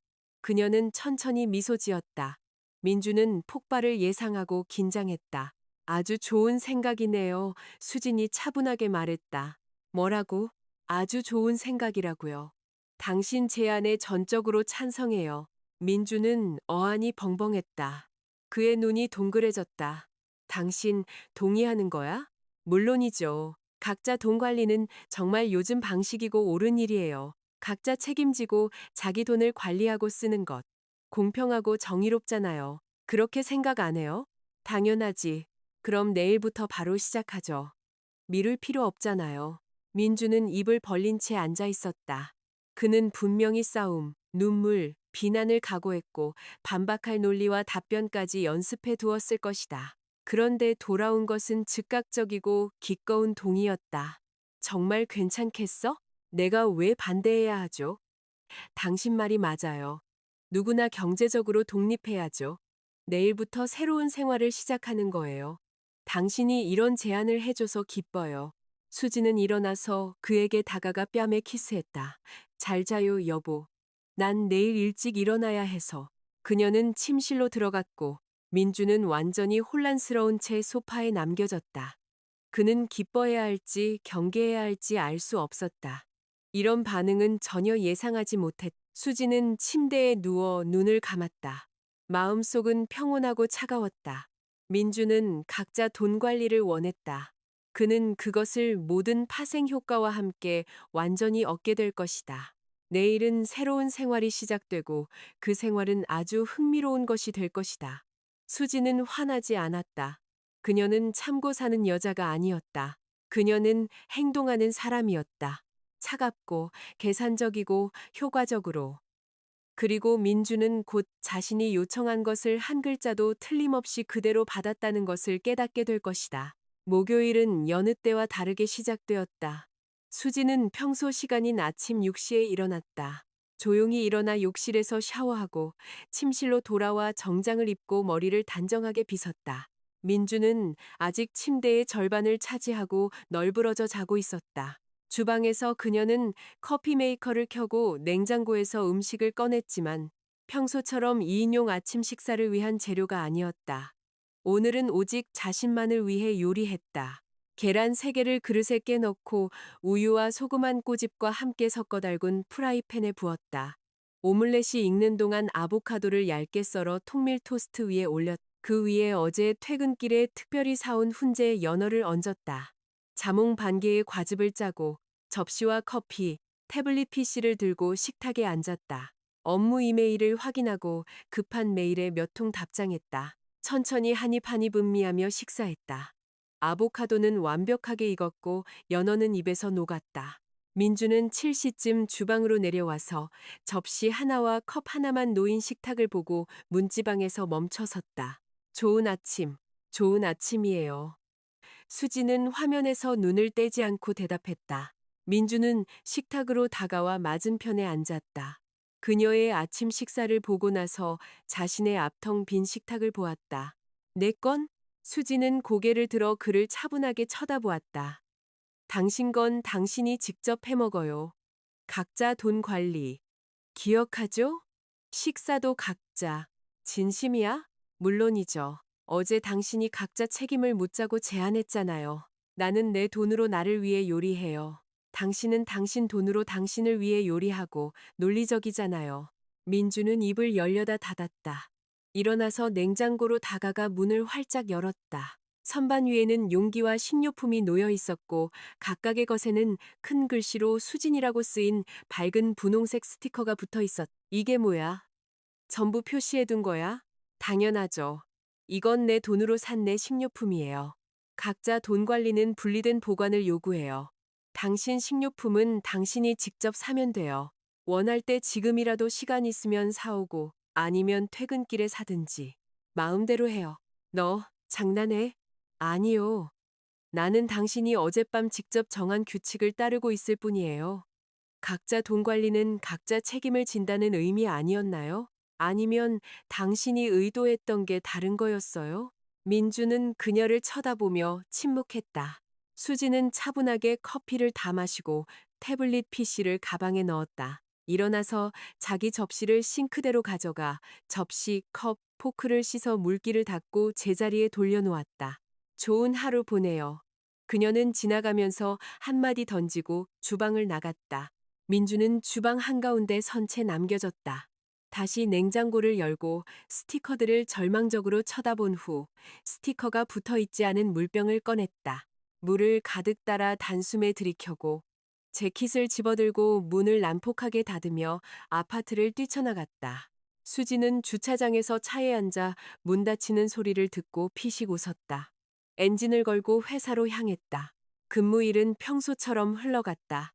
그녀는 천천히 미소 지었다. 민주는 폭발을 예상하고 긴장했다. 아주 좋은 생각이네요. 수진이 차분하게 말했다. 뭐라고? 아주 좋은 생각이라고요. 당신 제안에 전적으로 찬성해요. 민주는 어안이 벙벙했다. 그의 눈이 동그래졌다. 당신 동의하는 거야? 물론이죠. 각자 돈 관리는 정말 요즘 방식이고 옳은 일이에요. 각자 책임지고 자기 돈을 관리하고 쓰는 것. 공평하고 정의롭잖아요. 그렇게 생각 안 해요? 당연하지. 그럼 내일부터 바로 시작하죠. 미룰 필요 없잖아요. 민주는 입을 벌린 채 앉아 있었다. 그는 분명히 싸움, 눈물, 비난을 각오했고 반박할 논리와 답변까지 연습해 두었을 것이다. 그런데 돌아온 것은 즉각적이고 기꺼운 동의였다. 정말 괜찮겠어? 내가 왜 반대해야 하죠? 당신 말이 맞아요. 누구나 경제적으로 독립해야죠. 내일부터 새로운 생활을 시작하는 거예요. 당신이 이런 제안을 해줘서 기뻐요. 수지는 일어나서 그에게 다가가 뺨에 키스했다. 잘 자요, 여보. 난 내일 일찍 일어나야 해서. 그녀는 침실로 들어갔고 민주는 완전히 혼란스러운 채 소파에 남겨졌다. 그는 기뻐해야 할지 경계해야 할지 알 수 없었다. 이런 반응은 전혀 예상하지 못했다. 수지는 침대에 누워 눈을 감았다. 마음속은 평온하고 차가웠다. 민주는 각자 돈 관리를 원했다. 그는 그것을 모든 파생 효과와 함께 완전히 얻게 될 것이다. 내일은 새로운 생활이 시작되고 그 생활은 아주 흥미로운 것이 될 것이다. 수지는 화나지 않았다. 그녀는 참고 사는 여자가 아니었다. 그녀는 행동하는 사람이었다. 차갑고 계산적이고 효과적으로. 그리고 민주는 곧 자신이 요청한 것을 한 글자도 틀림없이 그대로 받았다는 것을 깨닫게 될 것이다. 목요일은 여느 때와 다르게 시작되었다. 수지는 평소 시간인 아침 6시에 일어났다. 조용히 일어나 욕실에서 샤워하고 침실로 돌아와 정장을 입고 머리를 단정하게 빗었다. 민주는 아직 침대의 절반을 차지하고 널브러져 자고 있었다. 주방에서 그녀는 커피 메이커를 켜고 냉장고에서 음식을 꺼냈지만 평소처럼 2인용 아침 식사를 위한 재료가 아니었다. 오늘은 오직 자신만을 위해 요리했다. 계란 3개를 그릇에 깨넣고 우유와 소금 한 꼬집과 함께 섞어 달군 프라이팬에 부었다. 오믈렛이 익는 동안 아보카도를 얇게 썰어 통밀 토스트 위에 올렸다. 그 위에 어제 퇴근길에 특별히 사온 훈제 연어를 얹었다. 자몽 반 개의 과즙을 짜고 접시와 커피, 태블릿 PC를 들고 식탁에 앉았다. 업무 이메일을 확인하고 급한 메일에 몇 통 답장했다. 천천히 한 입 한 입 음미하며 식사했다. 아보카도는 완벽하게 익었고 연어는 입에서 녹았다. 민주는 7시쯤 주방으로 내려와서 접시 하나와 컵 하나만 놓인 식탁을 보고 문지방에서 멈춰섰다. 좋은 아침이에요. 수지는 화면에서 눈을 떼지 않고 대답했다. 민주는 식탁으로 다가와 맞은편에 앉았다. 그녀의 아침 식사를 보고 나서 자신의 앞텅 빈 식탁을 보았다. 내 건? 수지는 고개를 들어 그를 차분하게 쳐다보았다. 당신 건 당신이 직접 해먹어요. 각자 돈 관리. 기억하죠? 식사도 각자. 진심이야? 물론이죠. 어제 당신이 각자 책임을 묻자고 제안했잖아요. 나는 내 돈으로 나를 위해 요리해요. 당신은 당신 돈으로 당신을 위해 요리하고 논리적이잖아요. 민주는 입을 열려다 닫았다. 일어나서 냉장고로 다가가 문을 활짝 열었다. 선반 위에는 용기와 식료품이 놓여 있었고 각각의 것에는 큰 글씨로 수진이라고 쓰인 밝은 분홍색 스티커가 붙어 있었다. 이게 뭐야? 전부 표시해둔 거야? 당연하죠. 이건 내 돈으로 산 내 식료품이에요. 각자 돈 관리는 분리된 보관을 요구해요. 당신 식료품은 당신이 직접 사면 돼요. 원할 때 지금이라도 시간 있으면 사오고 아니면 퇴근길에 사든지. 마음대로 해요. 너 장난해? 아니요. 나는 당신이 어젯밤 직접 정한 규칙을 따르고 있을 뿐이에요. 각자 돈 관리는 각자 책임을 진다는 의미 아니었나요? 아니면 당신이 의도했던 게 다른 거였어요? 민주는 그녀를 쳐다보며 침묵했다. 수지는 차분하게 커피를 다 마시고 태블릿 PC를 가방에 넣었다. 일어나서 자기 접시를 싱크대로 가져가 접시, 컵, 포크를 씻어 물기를 닦고 제자리에 돌려놓았다. 좋은 하루 보내요. 그녀는 지나가면서 한마디 던지고 주방을 나갔다. 민주는 주방 한가운데 선 채 남겨졌다. 다시 냉장고를 열고 스티커들을 절망적으로 쳐다본 후 스티커가 붙어 있지 않은 물병을 꺼냈다. 물을 가득 따라 단숨에 들이켜고 재킷을 집어들고 문을 난폭하게 닫으며 아파트를 뛰쳐나갔다. 수지는 주차장에서 차에 앉아 문 닫히는 소리를 듣고 피식 웃었다. 엔진을 걸고 회사로 향했다. 근무일은 평소처럼 흘러갔다.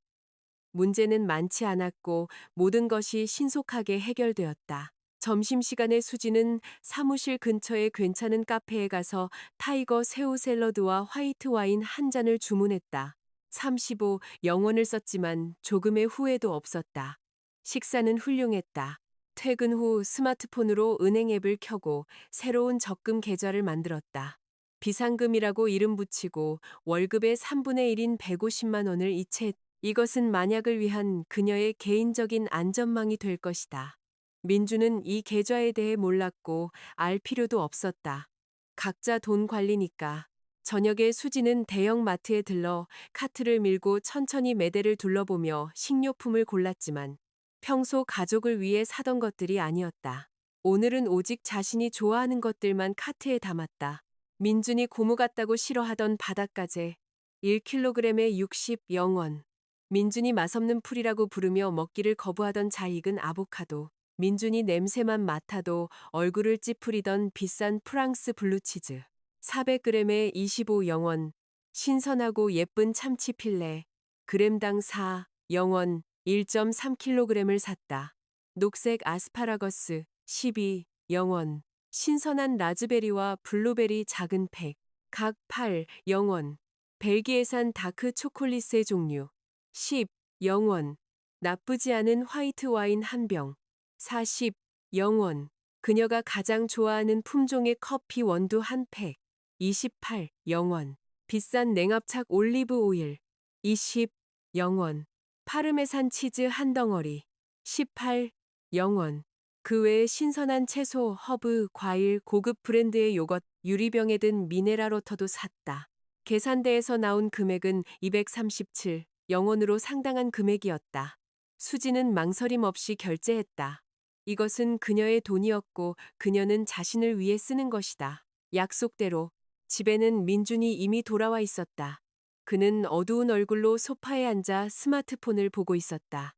문제는 많지 않았고 모든 것이 신속하게 해결되었다. 점심시간에 수지는 사무실 근처의 괜찮은 카페에 가서 타이거 새우 샐러드와 화이트 와인 한 잔을 주문했다. 35영원을 썼지만 조금의 후회도 없었다. 식사는 훌륭했다. 퇴근 후 스마트폰으로 은행 앱을 켜고 새로운 적금 계좌를 만들었다. 비상금이라고 이름 붙이고 월급의 3분의 1인 150만 원을 이체했다. 이것은 만약을 위한 그녀의 개인적인 안전망이 될 것이다. 민주는 이 계좌에 대해 몰랐고 알 필요도 없었다. 각자 돈 관리니까. 저녁에 수지는 대형 마트에 들러 카트를 밀고 천천히 매대를 둘러보며 식료품을 골랐지만 평소 가족을 위해 사던 것들이 아니었다. 오늘은 오직 자신이 좋아하는 것들만 카트에 담았다. 민준이 고무 같다고 싫어하던 바닷가재 1kg에 60영원. 민준이 맛없는 풀이라고 부르며 먹기를 거부하던 잘 익은 아보카도. 민준이 냄새만 맡아도 얼굴을 찌푸리던 비싼 프랑스 블루치즈. 400g에 25영원. 신선하고 예쁜 참치 필레. 그램당 4영원. 1.3kg을 샀다. 녹색 아스파라거스 12영원. 신선한 라즈베리와 블루베리 작은 팩. 각 8영원. 벨기에산 다크 초콜릿의 종류. 10영원. 나쁘지 않은 화이트 와인 한 병. 40영원. 그녀가 가장 좋아하는 품종의 커피 원두 한 팩. 28영원. 비싼 냉압착 올리브 오일. 20영원. 파르메산 치즈 한 덩어리. 18영원. 그 외에 신선한 채소, 허브, 과일, 고급 브랜드의 요거트, 유리병에 든 미네랄 워터도 샀다. 계산대에서 나온 금액은 237영원으로 상당한 금액이었다. 수지는 망설임 없이 결제했다. 이것은 그녀의 돈이었고 그녀는 자신을 위해 쓰는 것이다. 약속대로 집에는 민준이 이미 돌아와 있었다. 그는 어두운 얼굴로 소파에 앉아 스마트폰을 보고 있었다.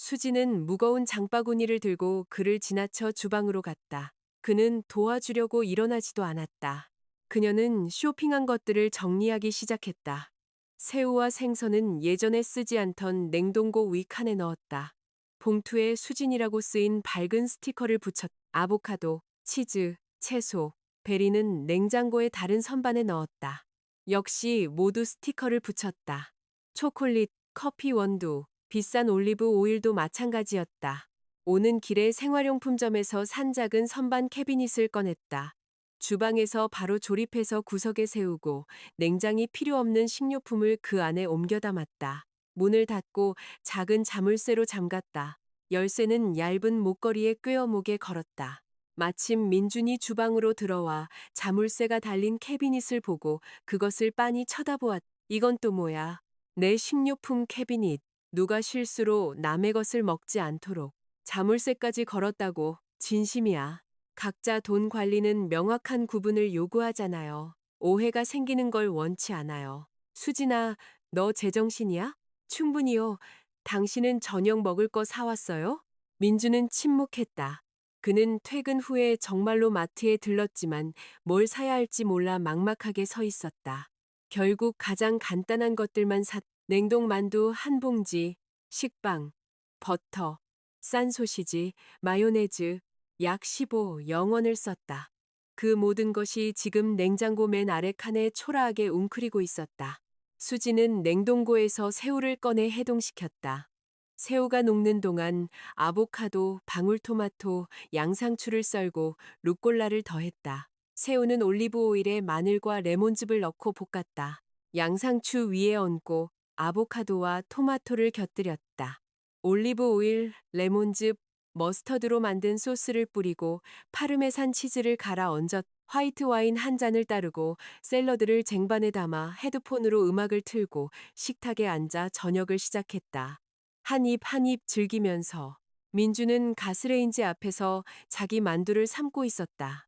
수지는 무거운 장바구니를 들고 그를 지나쳐 주방으로 갔다. 그는 도와주려고 일어나지도 않았다. 그녀는 쇼핑한 것들을 정리하기 시작했다. 새우와 생선은 예전에 쓰지 않던 냉동고 위 칸에 넣었다. 봉투에 수진이라고 쓰인 밝은 스티커를 붙였다. 아보카도, 치즈, 채소, 베리는 냉장고의 다른 선반에 넣었다. 역시 모두 스티커를 붙였다. 초콜릿, 커피 원두, 비싼 올리브 오일도 마찬가지였다. 오는 길에 생활용품점에서 산 작은 선반 캐비닛을 꺼냈다. 주방에서 바로 조립해서 구석에 세우고 냉장이 필요 없는 식료품을 그 안에 옮겨 담았다. 문을 닫고 작은 자물쇠로 잠갔다. 열쇠는 얇은 목걸이에 꿰어 목에 걸었다. 마침 민준이 주방으로 들어와 자물쇠가 달린 캐비닛을 보고 그것을 빤히 쳐다보았다. 이건 또 뭐야? 내 식료품 캐비닛. 누가 실수로 남의 것을 먹지 않도록 자물쇠까지 걸었다고. 진심이야. 각자 돈 관리는 명확한 구분을 요구하잖아요. 오해가 생기는 걸 원치 않아요. 수진아, 너 제정신이야? 충분히요. 당신은 저녁 먹을 거 사왔어요? 민주는 침묵했다. 그는 퇴근 후에 정말로 마트에 들렀지만 뭘 사야 할지 몰라 막막하게 서 있었다. 결국 가장 간단한 것들만 냉동 만두 한 봉지, 식빵, 버터, 싼 소시지, 마요네즈, 약 15영원을 썼다. 그 모든 것이 지금 냉장고 맨 아래 칸에 초라하게 웅크리고 있었다. 수지는 냉동고에서 새우를 꺼내 해동시켰다. 새우가 녹는 동안 아보카도, 방울토마토, 양상추를 썰고 루꼴라를 더했다. 새우는 올리브 오일에 마늘과 레몬즙을 넣고 볶았다. 양상추 위에 얹고 아보카도와 토마토를 곁들였다. 올리브 오일, 레몬즙, 머스터드로 만든 소스를 뿌리고 파르메산 치즈를 갈아 얹었. 화이트 와인 한 잔을 따르고 샐러드를 쟁반에 담아 헤드폰으로 음악을 틀고 식탁에 앉아 저녁을 시작했다. 한 입 한 입 즐기면서 민주는 가스레인지 앞에서 자기 만두를 삶고 있었다.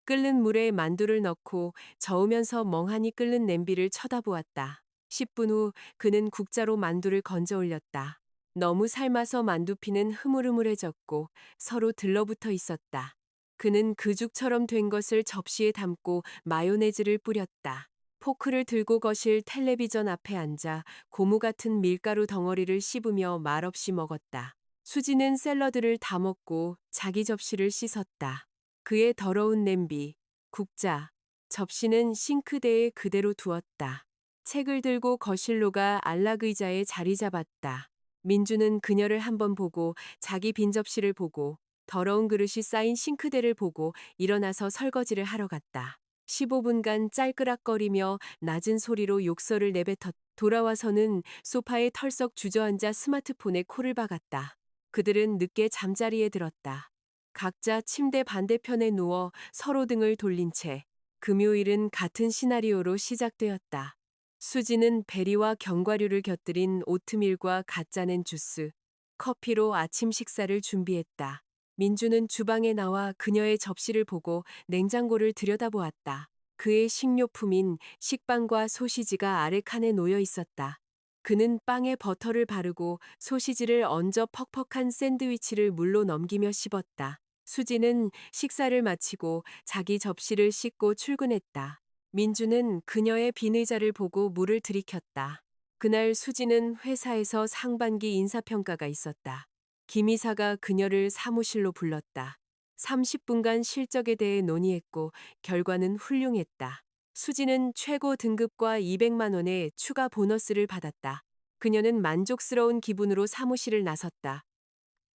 끓는 물에 만두를 넣고 저으면서 멍하니 끓는 냄비를 쳐다보았다. 10분 후 그는 국자로 만두를 건져 올렸다. 너무 삶아서 만두피는 흐물흐물해졌고 서로 들러붙어 있었다. 그는 그죽처럼 된 것을 접시에 담고 마요네즈를 뿌렸다. 포크를 들고 거실 텔레비전 앞에 앉아 고무 같은 밀가루 덩어리를 씹으며 말없이 먹었다. 수지는 샐러드를 다 먹고 자기 접시를 씻었다. 그의 더러운 냄비, 국자, 접시는 싱크대에 그대로 두었다. 책을 들고 거실로 가 안락의자에 자리 잡았다. 민주는 그녀를 한번 보고 자기 빈 접시를 보고 더러운 그릇이 쌓인 싱크대를 보고 일어나서 설거지를 하러 갔다. 15분간 짤끄락거리며 낮은 소리로 욕설을 내뱉었. 돌아와서는 소파에 털썩 주저앉아 스마트폰에 코를 박았다. 그들은 늦게 잠자리에 들었다. 각자 침대 반대편에 누워 서로 등을 돌린 채 금요일은 같은 시나리오로 시작되었다. 수지는 베리와 견과류를 곁들인 오트밀과 갓짜낸 주스, 커피로 아침 식사를 준비했다. 민주는 주방에 나와 그녀의 접시를 보고 냉장고를 들여다보았다. 그의 식료품인 식빵과 소시지가 아래 칸에 놓여 있었다. 그는 빵에 버터를 바르고 소시지를 얹어 퍽퍽한 샌드위치를 물로 넘기며 씹었다. 수지는 식사를 마치고 자기 접시를 씻고 출근했다. 민주는 그녀의 빈 의자를 보고 물을 들이켰다. 그날 수지는 회사에서 상반기 인사평가가 있었다. 김 이사가 그녀를 사무실로 불렀다. 30분간 실적에 대해 논의했고 결과는 훌륭했다. 수지는 최고 등급과 200만 원의 추가 보너스를 받았다. 그녀는 만족스러운 기분으로 사무실을 나섰다.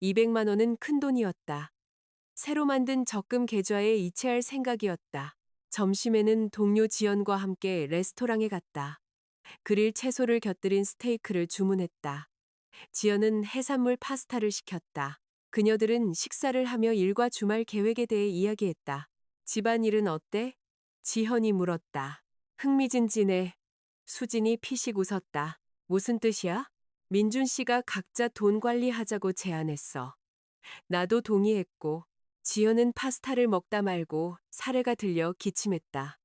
200만 원은 큰 돈이었다. 새로 만든 적금 계좌에 이체할 생각이었다. 점심에는 동료 지연과 함께 레스토랑에 갔다. 그릴 채소를 곁들인 스테이크를 주문했다. 지연은 해산물 파스타를 시켰다. 그녀들은 식사를 하며 일과 주말 계획에 대해 이야기했다. 집안일은 어때? 지현이 물었다. 흥미진진해. 수진이 피식 웃었다. 무슨 뜻이야? 민준 씨가 각자 돈 관리하자고 제안했어. 나도 동의했고, 지연은 파스타를 먹다 말고 사례가 들려 기침했다.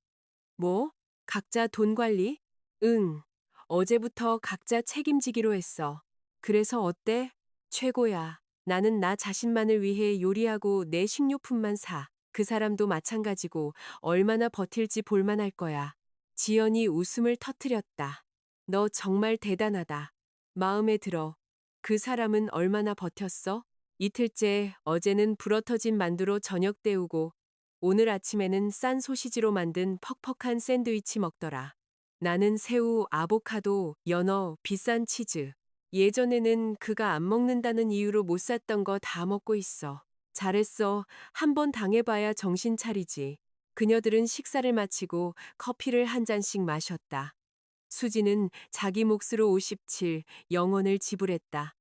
뭐? 각자 돈 관리? 응. 어제부터 각자 책임지기로 했어. 그래서 어때? 최고야. 나는 나 자신만을 위해 요리하고 내 식료품만 사. 그 사람도 마찬가지고 얼마나 버틸지 볼만할 거야. 지연이 웃음을 터뜨렸다. 너 정말 대단하다. 마음에 들어. 그 사람은 얼마나 버텼어? 이틀째 어제는 불어터진 만두로 저녁 때우고 오늘 아침에는 싼 소시지로 만든 퍽퍽한 샌드위치 먹더라. 나는 새우, 아보카도, 연어, 비싼 치즈. 예전에는 그가 안 먹는다는 이유로 못 샀던 거 다 먹고 있어. 잘했어. 한번 당해봐야 정신 차리지. 그녀들은 식사를 마치고 커피를 한 잔씩 마셨다. 수지는 자기 몫으로 57 영원을 지불했다.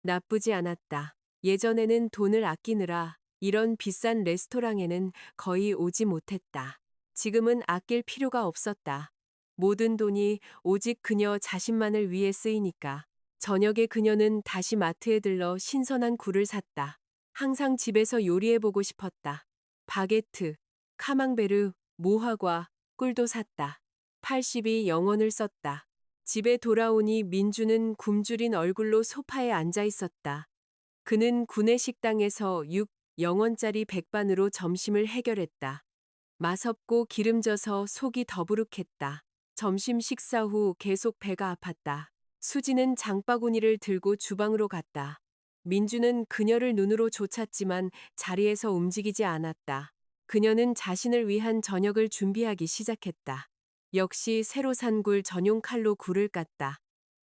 나쁘지 않았다. 예전에는 돈을 아끼느라 이런 비싼 레스토랑에는 거의 오지 못했다. 지금은 아낄 필요가 없었다. 모든 돈이 오직 그녀 자신만을 위해 쓰이니까. 저녁에 그녀는 다시 마트에 들러 신선한 굴을 샀다. 항상 집에서 요리해보고 싶었다. 바게트, 카망베르, 무화과, 꿀도 샀다. 82 영원을 썼다. 집에 돌아오니 민주는 굶주린 얼굴로 소파에 앉아 있었다. 그는 구내식당에서 6영원짜리 백반으로 점심을 해결했다. 맛없고 기름져서 속이 더부룩했다. 점심 식사 후 계속 배가 아팠다. 수지는 장바구니를 들고 주방으로 갔다. 민주는 그녀를 눈으로 쫓았지만 자리에서 움직이지 않았다. 그녀는 자신을 위한 저녁을 준비하기 시작했다. 역시 새로 산 굴 전용 칼로 굴을 깠다.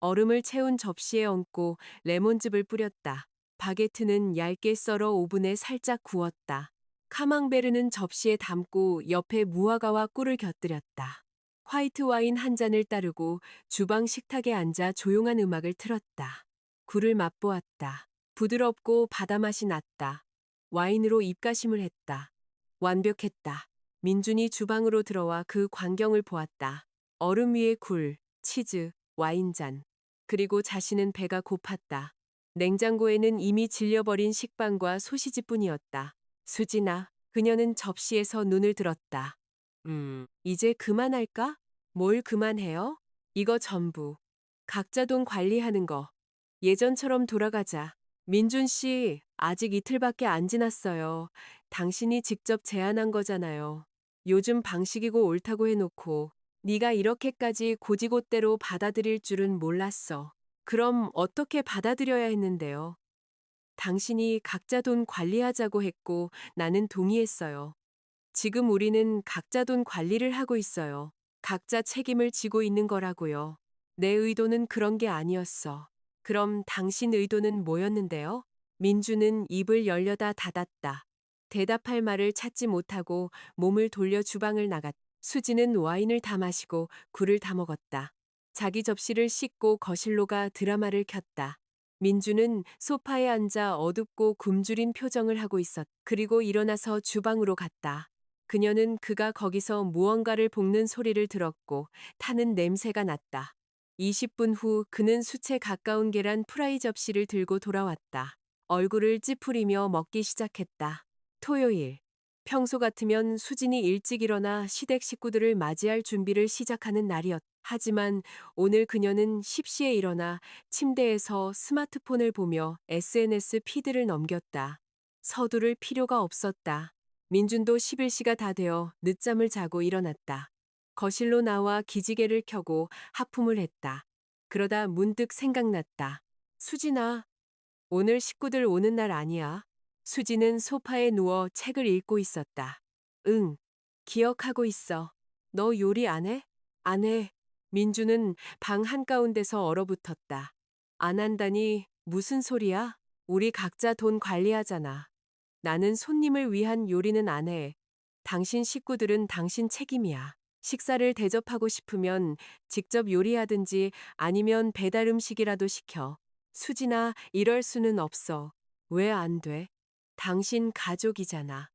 얼음을 채운 접시에 얹고 레몬즙을 뿌렸다. 바게트는 얇게 썰어 오븐에 살짝 구웠다. 카망베르는 접시에 담고 옆에 무화과와 꿀을 곁들였다. 화이트 와인 한 잔을 따르고 주방 식탁에 앉아 조용한 음악을 틀었다. 굴을 맛보았다. 부드럽고 바다맛이 났다. 와인으로 입가심을 했다. 완벽했다. 민준이 주방으로 들어와 그 광경을 보았다. 얼음 위에 굴, 치즈, 와인잔. 그리고 자신은 배가 고팠다. 냉장고에는 이미 질려버린 식빵과 소시지뿐이었다. 수진아, 그녀는 접시에서 눈을 들었다. 이제 그만할까? 뭘 그만해요? 이거 전부. 각자 돈 관리하는 거. 예전처럼 돌아가자. 민준 씨, 아직 이틀밖에 안 지났어요. 당신이 직접 제안한 거잖아요. 요즘 방식이고 옳다고 해놓고 네가 이렇게까지 고지곳대로 받아들일 줄은 몰랐어. 그럼 어떻게 받아들여야 했는데요? 당신이 각자 돈 관리하자고 했고 나는 동의했어요. 지금 우리는 각자 돈 관리를 하고 있어요. 각자 책임을 지고 있는 거라고요. 내 의도는 그런 게 아니었어. 그럼 당신 의도는 뭐였는데요? 민주는 입을 열려다 닫았다. 대답할 말을 찾지 못하고 몸을 돌려 주방을 나갔다. 수지는 와인을 다 마시고 굴을 다 먹었다. 자기 접시를 씻고 거실로 가 드라마를 켰다. 민주는 소파에 앉아 어둡고 굶주린 표정을 하고 있었다. 그리고 일어나서 주방으로 갔다. 그녀는 그가 거기서 무언가를 볶는 소리를 들었고 타는 냄새가 났다. 20분 후 그는 숯에 가까운 계란 프라이 접시를 들고 돌아왔다. 얼굴을 찌푸리며 먹기 시작했다. 토요일. 평소 같으면 수진이 일찍 일어나 시댁 식구들을 맞이할 준비를 시작하는 날이었다. 하지만 오늘 그녀는 십시에 일어나 침대에서 스마트폰을 보며 SNS 피드를 넘겼다. 서두를 필요가 없었다. 민준도 11시가 다 되어 늦잠을 자고 일어났다. 거실로 나와 기지개를 켜고 하품을 했다. 그러다 문득 생각났다. 수진아, 오늘 식구들 오는 날 아니야? 수지는 소파에 누워 책을 읽고 있었다. 응, 기억하고 있어. 너 요리 안 해? 안 해. 민주는 방 한가운데서 얼어붙었다. 안 한다니 무슨 소리야? 우리 각자 돈 관리하잖아. 나는 손님을 위한 요리는 안 해. 당신 식구들은 당신 책임이야. 식사를 대접하고 싶으면 직접 요리하든지 아니면 배달 음식이라도 시켜. 수진아, 이럴 수는 없어. 왜 안 돼? 당신 가족이잖아.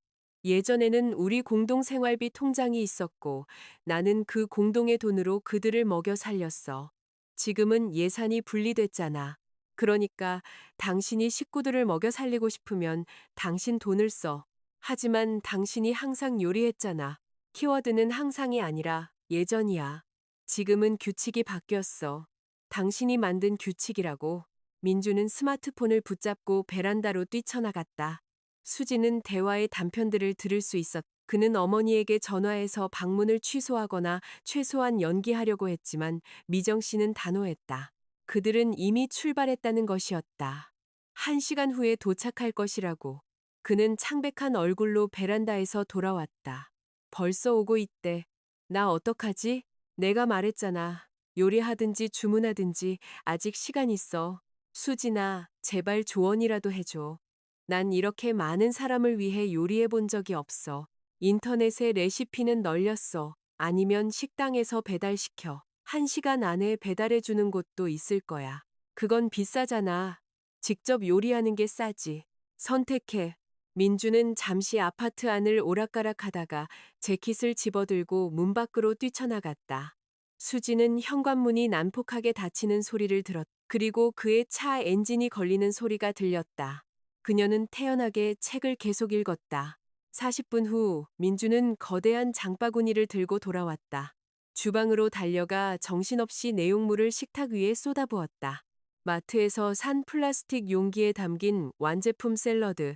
예전에는 우리 공동 생활비 통장이 있었고 나는 그 공동의 돈으로 그들을 먹여 살렸어. 지금은 예산이 분리됐잖아. 그러니까 당신이 식구들을 먹여 살리고 싶으면 당신 돈을 써. 하지만 당신이 항상 요리했잖아. 키워드는 항상이 아니라 예전이야. 지금은 규칙이 바뀌었어. 당신이 만든 규칙이라고. 민주는 스마트폰을 붙잡고 베란다로 뛰쳐나갔다. 수지는 대화의 단편들을 들을 수 있었다. 그는 어머니에게 전화해서 방문을 취소하거나 최소한 연기하려고 했지만 미정 씨는 단호했다. 그들은 이미 출발했다는 것이었다. 1시간 후에 도착할 것이라고. 그는 창백한 얼굴로 베란다에서 돌아왔다. 벌써 오고 있대. 나 어떡하지? 내가 말했잖아. 요리하든지 주문하든지 아직 시간 있어. 수진아, 제발 조언이라도 해줘. 난 이렇게 많은 사람을 위해 요리해 본 적이 없어. 인터넷에 레시피는 널렸어. 아니면 식당에서 배달시켜. 1시간 안에 배달해 주는 곳도 있을 거야. 그건 비싸잖아. 직접 요리하는 게 싸지. 선택해. 민주는 잠시 아파트 안을 오락가락 하다가 재킷을 집어들고 문 밖으로 뛰쳐나갔다. 수지는 현관문이 난폭하게 닫히는 소리를 들었다. 그리고 그의 차 엔진이 걸리는 소리가 들렸다. 그녀는 태연하게 책을 계속 읽었다. 40분 후 민주는 거대한 장바구니를 들고 돌아왔다. 주방으로 달려가 정신없이 내용물을 식탁 위에 쏟아부었다. 마트에서 산 플라스틱 용기에 담긴 완제품 샐러드,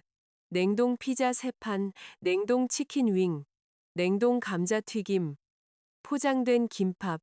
냉동 피자 3판, 냉동 치킨 윙, 냉동 감자튀김, 포장된 김밥,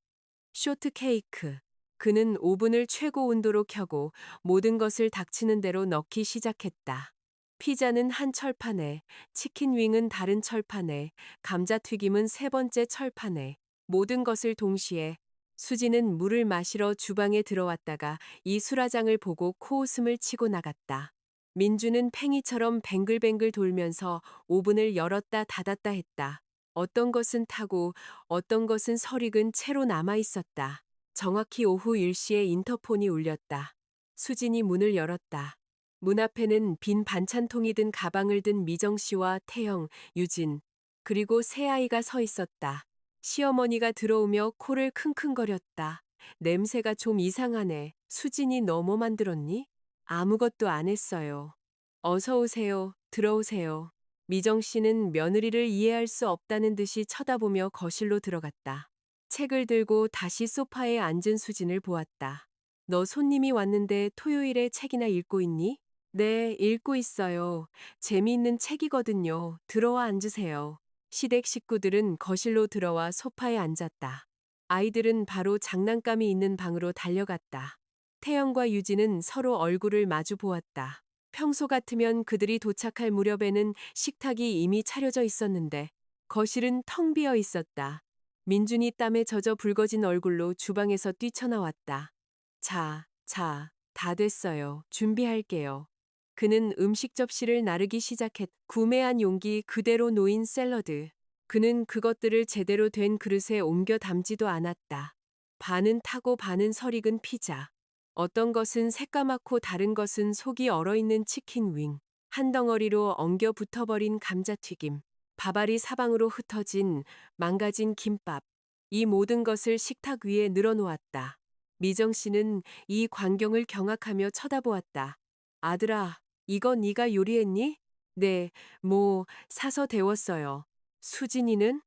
쇼트케이크. 그는 오븐을 최고 온도로 켜고 모든 것을 닥치는 대로 넣기 시작했다. 피자는 한 철판에, 치킨 윙은 다른 철판에, 감자튀김은 세 번째 철판에, 모든 것을 동시에. 수지는 물을 마시러 주방에 들어왔다가 이 수라장을 보고 코웃음을 치고 나갔다. 민주는 팽이처럼 뱅글뱅글 돌면서 오븐을 열었다 닫았다 했다. 어떤 것은 타고 어떤 것은 설익은 채로 남아 있었다. 정확히 오후 1시에 인터폰이 울렸다. 수진이 문을 열었다. 문 앞에는 빈 반찬통이 든 가방을 든 미정 씨와 태영, 유진, 그리고 새 아이가 서 있었다. 시어머니가 들어오며 코를 킁킁거렸다. 냄새가 좀 이상하네. 수진이 너뭐 만들었니? 아무것도 안 했어요. 어서 오세요. 들어오세요. 미정 씨는 며느리를 이해할 수 없다는 듯이 쳐다보며 거실로 들어갔다. 책을 들고 다시 소파에 앉은 수진을 보았다. 너 손님이 왔는데 토요일에 책이나 읽고 있니? 네, 읽고 있어요. 재미있는 책이거든요. 들어와 앉으세요. 시댁 식구들은 거실로 들어와 소파에 앉았다. 아이들은 바로 장난감이 있는 방으로 달려갔다. 태영과 유진은 서로 얼굴을 마주 보았다. 평소 같으면 그들이 도착할 무렵에는 식탁이 이미 차려져 있었는데 거실은 텅 비어 있었다. 민준이 땀에 젖어 붉어진 얼굴로 주방에서 뛰쳐나왔다. 자, 다 됐어요. 준비할게요. 그는 음식 접시를 나르기 시작했. 구매한 용기 그대로 놓인 샐러드. 그는 그것들을 제대로 된 그릇에 옮겨 담지도 않았다. 반은 타고 반은 설익은 피자. 어떤 것은 새까맣고 다른 것은 속이 얼어있는 치킨 윙. 한 덩어리로 엉겨 붙어버린 감자튀김. 밥알이 사방으로 흩어진 망가진 김밥. 이 모든 것을 식탁 위에 늘어놓았다. 미정 씨는 이 광경을 경악하며 쳐다보았다. 아들아, 이거 네가 요리했니? 네, 뭐 사서 데웠어요. 수진이는?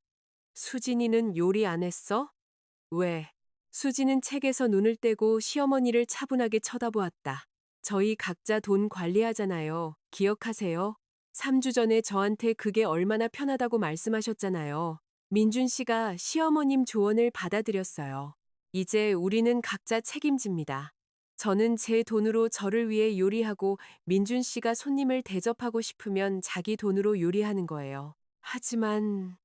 수진이는 요리 안 했어? 왜? 수지는 책에서 눈을 떼고 시어머니를 차분하게 쳐다보았다. 저희 각자 돈 관리하잖아요. 기억하세요? 3주 전에 저한테 그게 얼마나 편하다고 말씀하셨잖아요. 민준 씨가 시어머님 조언을 받아들였어요. 이제 우리는 각자 책임집니다. 저는 제 돈으로 저를 위해 요리하고 민준 씨가 손님을 대접하고 싶으면 자기 돈으로 요리하는 거예요. 하지만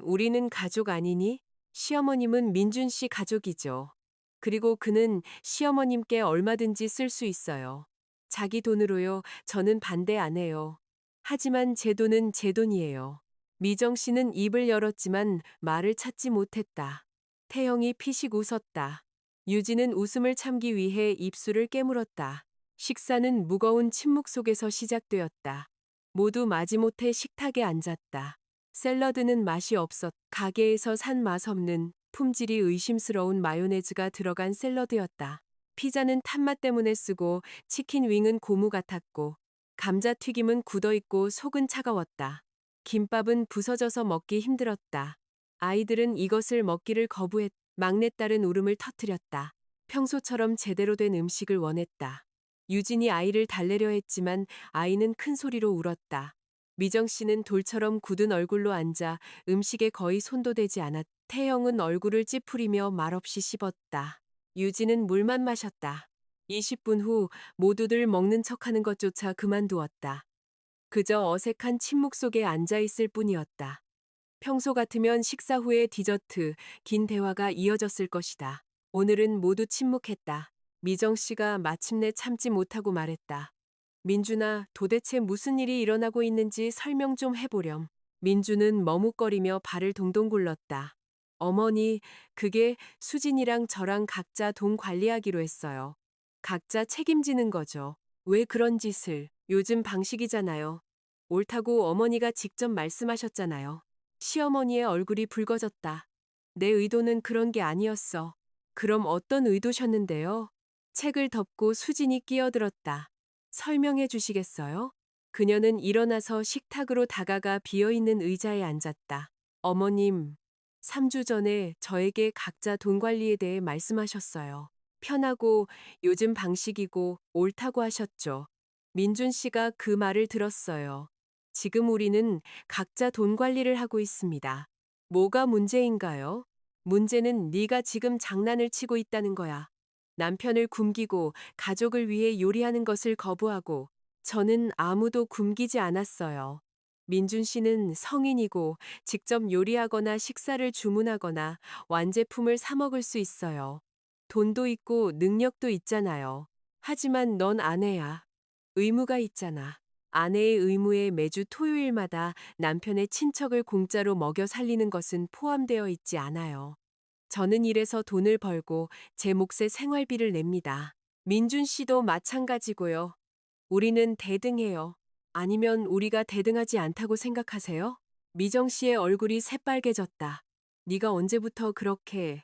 우리는 가족 아니니? 시어머님은 민준 씨 가족이죠. 그리고 그는 시어머님께 얼마든지 쓸 수 있어요. 자기 돈으로요. 저는 반대 안 해요. 하지만 제 돈은 제 돈이에요. 미정 씨는 입을 열었지만 말을 찾지 못했다. 태영이 피식 웃었다. 유진은 웃음을 참기 위해 입술을 깨물었다. 식사는 무거운 침묵 속에서 시작되었다. 모두 마지못해 식탁에 앉았다. 샐러드는 맛이 없었. 가게에서 산 맛없는 품질이 의심스러운 마요네즈가 들어간 샐러드였다. 피자는 탄맛 때문에 쓰고 치킨 윙은 고무 같았고 감자튀김은 굳어있고 속은 차가웠다. 김밥은 부서져서 먹기 힘들었다. 아이들은 이것을 먹기를 거부했. 막내딸은 울음을 터뜨렸다. 평소처럼 제대로 된 음식을 원했다. 유진이 아이를 달래려 했지만 아이는 큰 소리로 울었다. 미정 씨는 돌처럼 굳은 얼굴로 앉아 음식에 거의 손도 대지 않았. 태영은 얼굴을 찌푸리며 말없이 씹었다. 유진은 물만 마셨다. 20분 후 모두들 먹는 척하는 것조차 그만두었다. 그저 어색한 침묵 속에 앉아 있을 뿐이었다. 평소 같으면 식사 후에 디저트, 긴 대화가 이어졌을 것이다. 오늘은 모두 침묵했다. 미정 씨가 마침내 참지 못하고 말했다. 민준아, 도대체 무슨 일이 일어나고 있는지 설명 좀 해보렴. 민준은 머뭇거리며 발을 동동 굴렀다. 어머니, 그게 수진이랑 저랑 각자 돈 관리하기로 했어요. 각자 책임지는 거죠. 왜 그런 짓을? 요즘 방식이잖아요. 옳다고 어머니가 직접 말씀하셨잖아요. 시어머니의 얼굴이 붉어졌다. 내 의도는 그런 게 아니었어. 그럼 어떤 의도셨는데요? 책을 덮고 수진이 끼어들었다. 설명해 주시겠어요? 그녀는 일어나서 식탁으로 다가가 비어있는 의자에 앉았다. 어머님, 3주 전에 저에게 각자 돈 관리에 대해 말씀하셨어요. 편하고 요즘 방식이고 옳다고 하셨죠. 민준 씨가 그 말을 들었어요. 지금 우리는 각자 돈 관리를 하고 있습니다. 뭐가 문제인가요? 문제는 네가 지금 장난을 치고 있다는 거야. 남편을 굶기고 가족을 위해 요리하는 것을 거부하고 저는 아무도 굶기지 않았어요. 민준 씨는 성인이고 직접 요리하거나 식사를 주문하거나 완제품을 사 먹을 수 있어요. 돈도 있고 능력도 있잖아요. 하지만 넌 아내야. 의무가 있잖아. 아내의 의무에 매주 토요일마다 남편의 친척을 공짜로 먹여 살리는 것은 포함되어 있지 않아요. 저는 일해서 돈을 벌고 제 몫의 생활비를 냅니다. 민준 씨도 마찬가지고요. 우리는 대등해요. 아니면 우리가 대등하지 않다고 생각하세요? 미정 씨의 얼굴이 새빨개졌다. 네가 언제부터 그렇게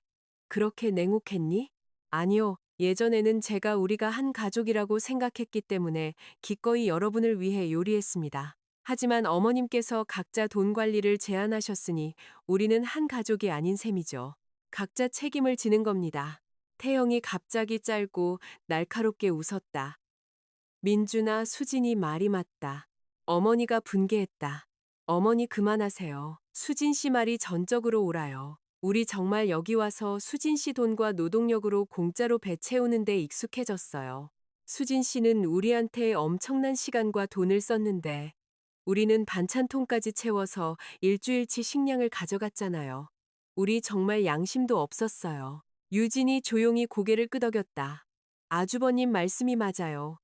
냉혹했니? 아니요. 예전에는 제가 우리가 한 가족이라고 생각했기 때문에 기꺼이 여러분을 위해 요리했습니다. 하지만 어머님께서 각자 돈 관리를 제안하셨으니 우리는 한 가족이 아닌 셈이죠. 각자 책임을 지는 겁니다. 태영이 갑자기 짧고 날카롭게 웃었다. 민주나 수진이 말이 맞다. 어머니가 분개했다. 어머니 그만하세요. 수진 씨 말이 전적으로 옳아요. 우리 정말 여기 와서 수진 씨 돈과 노동력으로 공짜로 배 채우는 데 익숙해졌어요. 수진 씨는 우리한테 엄청난 시간과 돈을 썼는데 우리는 반찬통까지 채워서 일주일치 식량을 가져갔잖아요. 우리 정말 양심도 없었어요. 유진이 조용히 고개를 끄덕였다. 아주버님 말씀이 맞아요.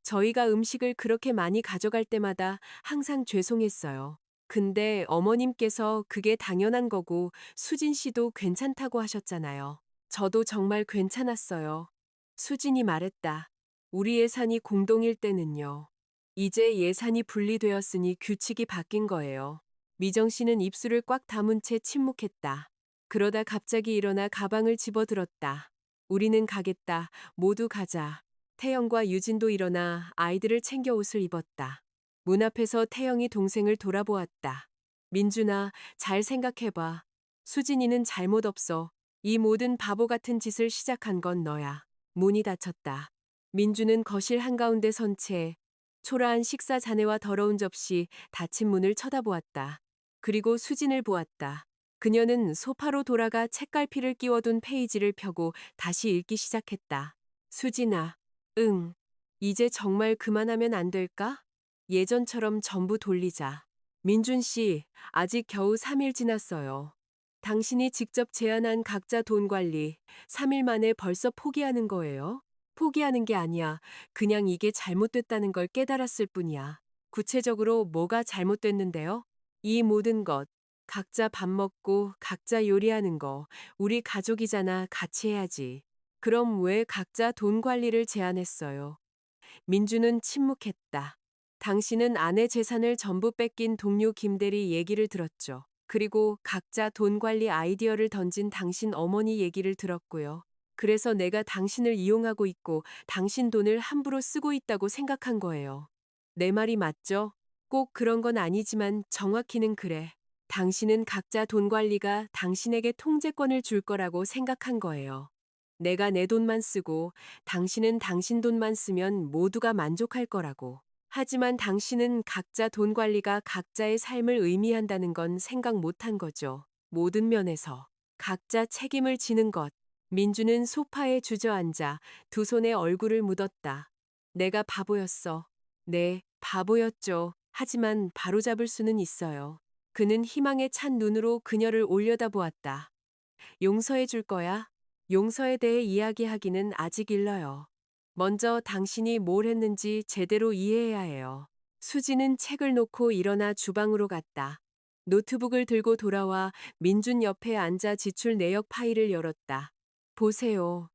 저희가 음식을 그렇게 많이 가져갈 때마다 항상 죄송했어요. 근데 어머님께서 그게 당연한 거고 수진 씨도 괜찮다고 하셨잖아요. 저도 정말 괜찮았어요. 수진이 말했다. 우리 예산이 공동일 때는요. 이제 예산이 분리되었으니 규칙이 바뀐 거예요. 미정 씨는 입술을 꽉 다문 채 침묵했다. 그러다 갑자기 일어나 가방을 집어들었다. 우리는 가겠다. 모두 가자. 태영과 유진도 일어나 아이들을 챙겨 옷을 입었다. 문 앞에서 태영이 동생을 돌아보았다. 민준아, 잘 생각해봐. 수진이는 잘못 없어. 이 모든 바보 같은 짓을 시작한 건 너야. 문이 닫혔다. 민주는 거실 한가운데 선 채 초라한 식사 잔해와 더러운 접시, 닫힌 문을 쳐다보았다. 그리고 수진을 보았다. 그녀는 소파로 돌아가 책갈피를 끼워둔 페이지를 펴고 다시 읽기 시작했다. 수진아, 응. 이제 정말 그만하면 안 될까? 예전처럼 전부 돌리자. 민준 씨, 아직 겨우 3일 지났어요. 당신이 직접 제안한 각자 돈 관리, 3일 만에 벌써 포기하는 거예요? 포기하는 게 아니야. 그냥 이게 잘못됐다는 걸 깨달았을 뿐이야. 구체적으로 뭐가 잘못됐는데요? 이 모든 것, 각자 밥 먹고 각자 요리하는 거, 우리 가족이잖아. 같이 해야지. 그럼 왜 각자 돈 관리를 제안했어요? 민주는 침묵했다. 당신은 아내 재산을 전부 뺏긴 동료 김대리 얘기를 들었죠. 그리고 각자 돈 관리 아이디어를 던진 당신 어머니 얘기를 들었고요. 그래서 내가 당신을 이용하고 있고 당신 돈을 함부로 쓰고 있다고 생각한 거예요. 내 말이 맞죠? 꼭 그런 건 아니지만 정확히는 그래. 당신은 각자 돈 관리가 당신에게 통제권을 줄 거라고 생각한 거예요. 내가 내 돈만 쓰고 당신은 당신 돈만 쓰면 모두가 만족할 거라고. 하지만 당신은 각자 돈 관리가 각자의 삶을 의미한다는 건 생각 못한 거죠. 모든 면에서. 각자 책임을 지는 것. 민주는 소파에 주저앉아 두 손에 얼굴을 묻었다. 내가 바보였어. 네, 바보였죠. 하지만 바로잡을 수는 있어요. 그는 희망에 찬 눈으로 그녀를 올려다보았다. 용서해 줄 거야? 용서에 대해 이야기하기는 아직 일러요. 먼저 당신이 뭘 했는지 제대로 이해해야 해요. 수지는 책을 놓고 일어나 주방으로 갔다. 노트북을 들고 돌아와 민준 옆에 앉아 지출 내역 파일을 열었다. 보세요.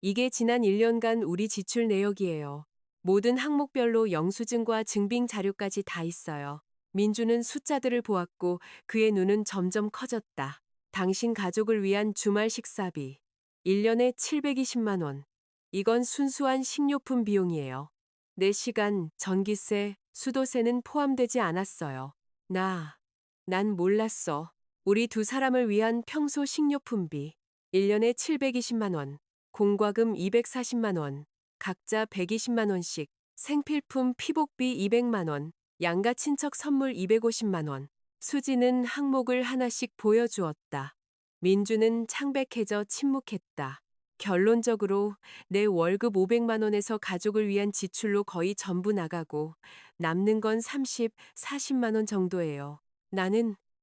이게 지난 1년간 우리 지출 내역이에요. 모든 항목별로 영수증과 증빙 자료까지 다 있어요. 민주는 숫자들을 보았고 그의 눈은 점점 커졌다. 당신 가족을 위한 주말 식사비. 1년에 720만 원. 이건 순수한 식료품 비용이에요. 내 시간, 전기세, 수도세는 포함되지 않았어요. 난 몰랐어. 우리 두 사람을 위한 평소 식료품비. 1년에 720만 원. 공과금 240만 원. 각자 120만 원씩. 생필품 피복비 200만 원. 양가 친척 선물 250만 원. 수지는 항목을 하나씩 보여주었다. 민주는 창백해져 침묵했다. 결론적으로 내 월급 500만 원에서 가족을 위한 지출로 거의 전부 나가고 남는 건 30, 40만 원 정도예요.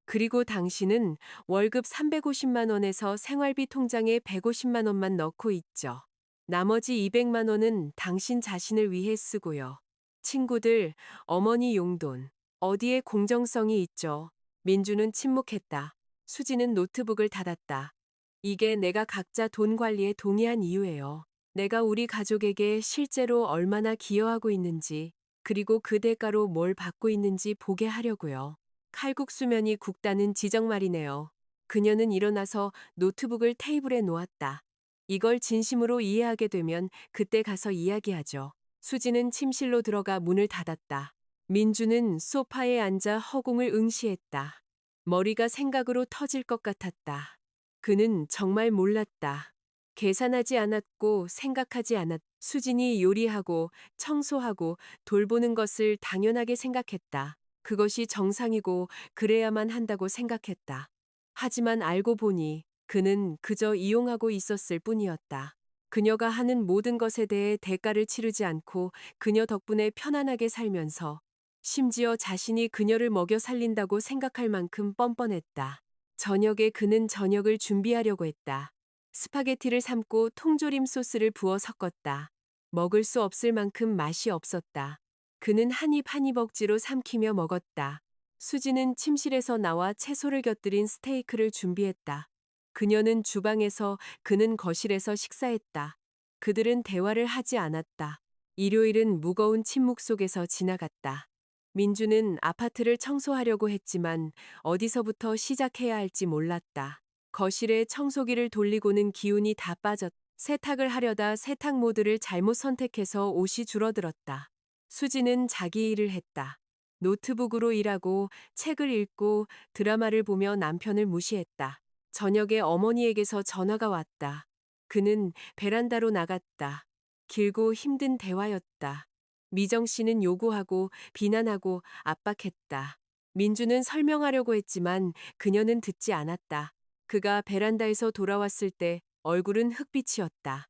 그리고 당신은 월급 350만 원에서 생활비 통장에 150만 원만 넣고 있죠. 나머지 200만 원은 당신 자신을 위해 쓰고요. 친구들, 어머니 용돈. 어디에 공정성이 있죠? 민주는 침묵했다. 수지는 노트북을 닫았다. 이게 내가 각자 돈 관리에 동의한 이유예요. 내가 우리 가족에게 실제로 얼마나 기여하고 있는지, 그리고 그 대가로 뭘 받고 있는지 보게 하려고요. 칼국수면이 굵다는 지적 말이네요. 그녀는 일어나서 노트북을 테이블에 놓았다. 이걸 진심으로 이해하게 되면 그때 가서 이야기하죠. 수지는 침실로 들어가 문을 닫았다. 민주는 소파에 앉아 허공을 응시했다. 머리가 생각으로 터질 것 같았다. 그는 정말 몰랐다. 계산하지 않았고 생각하지 않았. 수진이 요리하고 청소하고 돌보는 것을 당연하게 생각했다. 그것이 정상이고 그래야만 한다고 생각했다. 하지만 알고 보니 그는 그저 이용하고 있었을 뿐이었다. 그녀가 하는 모든 것에 대해 대가를 치르지 않고 그녀 덕분에 편안하게 살면서 심지어 자신이 그녀를 먹여 살린다고 생각할 만큼 뻔뻔했다. 저녁에 그는 저녁을 준비하려고 했다. 스파게티를 삶고 통조림 소스를 부어 섞었다. 먹을 수 없을 만큼 맛이 없었다. 그는 한 입 한 입 억지로 삼키며 먹었다. 수지는 침실에서 나와 채소를 곁들인 스테이크를 준비했다. 그녀는 주방에서, 그는 거실에서 식사했다. 그들은 대화를 하지 않았다. 일요일은 무거운 침묵 속에서 지나갔다. 민주는 아파트를 청소하려고 했지만 어디서부터 시작해야 할지 몰랐다. 거실에 청소기를 돌리고는 기운이 다 빠졌다. 세탁을 하려다 세탁 모드를 잘못 선택해서 옷이 줄어들었다. 수지는 자기 일을 했다. 노트북으로 일하고 책을 읽고 드라마를 보며 남편을 무시했다. 저녁에 어머니에게서 전화가 왔다. 그는 베란다로 나갔다. 길고 힘든 대화였다. 미정 씨는 요구하고 비난하고 압박했다. 민주는 설명하려고 했지만 그녀는 듣지 않았다. 그가 베란다에서 돌아왔을 때 얼굴은 흑빛이었다.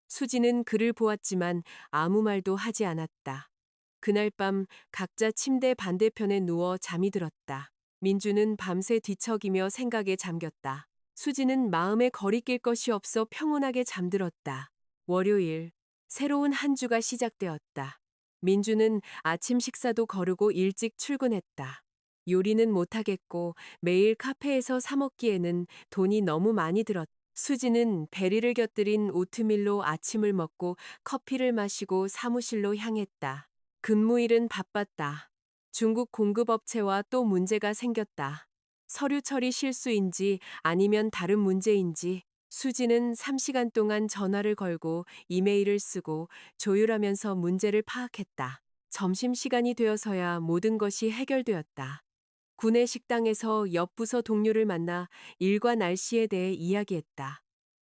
수지는 그를 보았지만 아무 말도 하지 않았다. 그날 밤 각자 침대 반대편에 누워 잠이 들었다. 민주는 밤새 뒤척이며 생각에 잠겼다. 수지는 마음에 거리낄 것이 없어 평온하게 잠들었다. 월요일, 새로운 한 주가 시작되었다. 민주는 아침 식사도 거르고 일찍 출근했다. 요리는 못하겠고 매일 카페에서 사 먹기에는 돈이 너무 많이 들었다. 수지는 베리를 곁들인 오트밀로 아침을 먹고 커피를 마시고 사무실로 향했다. 근무일은 바빴다. 중국 공급업체와 또 문제가 생겼다. 서류 처리 실수인지 아니면 다른 문제인지 수지는 3시간 동안 전화를 걸고 이메일을 쓰고 조율하면서 문제를 파악했다. 점심시간이 되어서야 모든 것이 해결되었다. 구내 식당에서 옆 부서 동료를 만나 일과 날씨에 대해 이야기했다.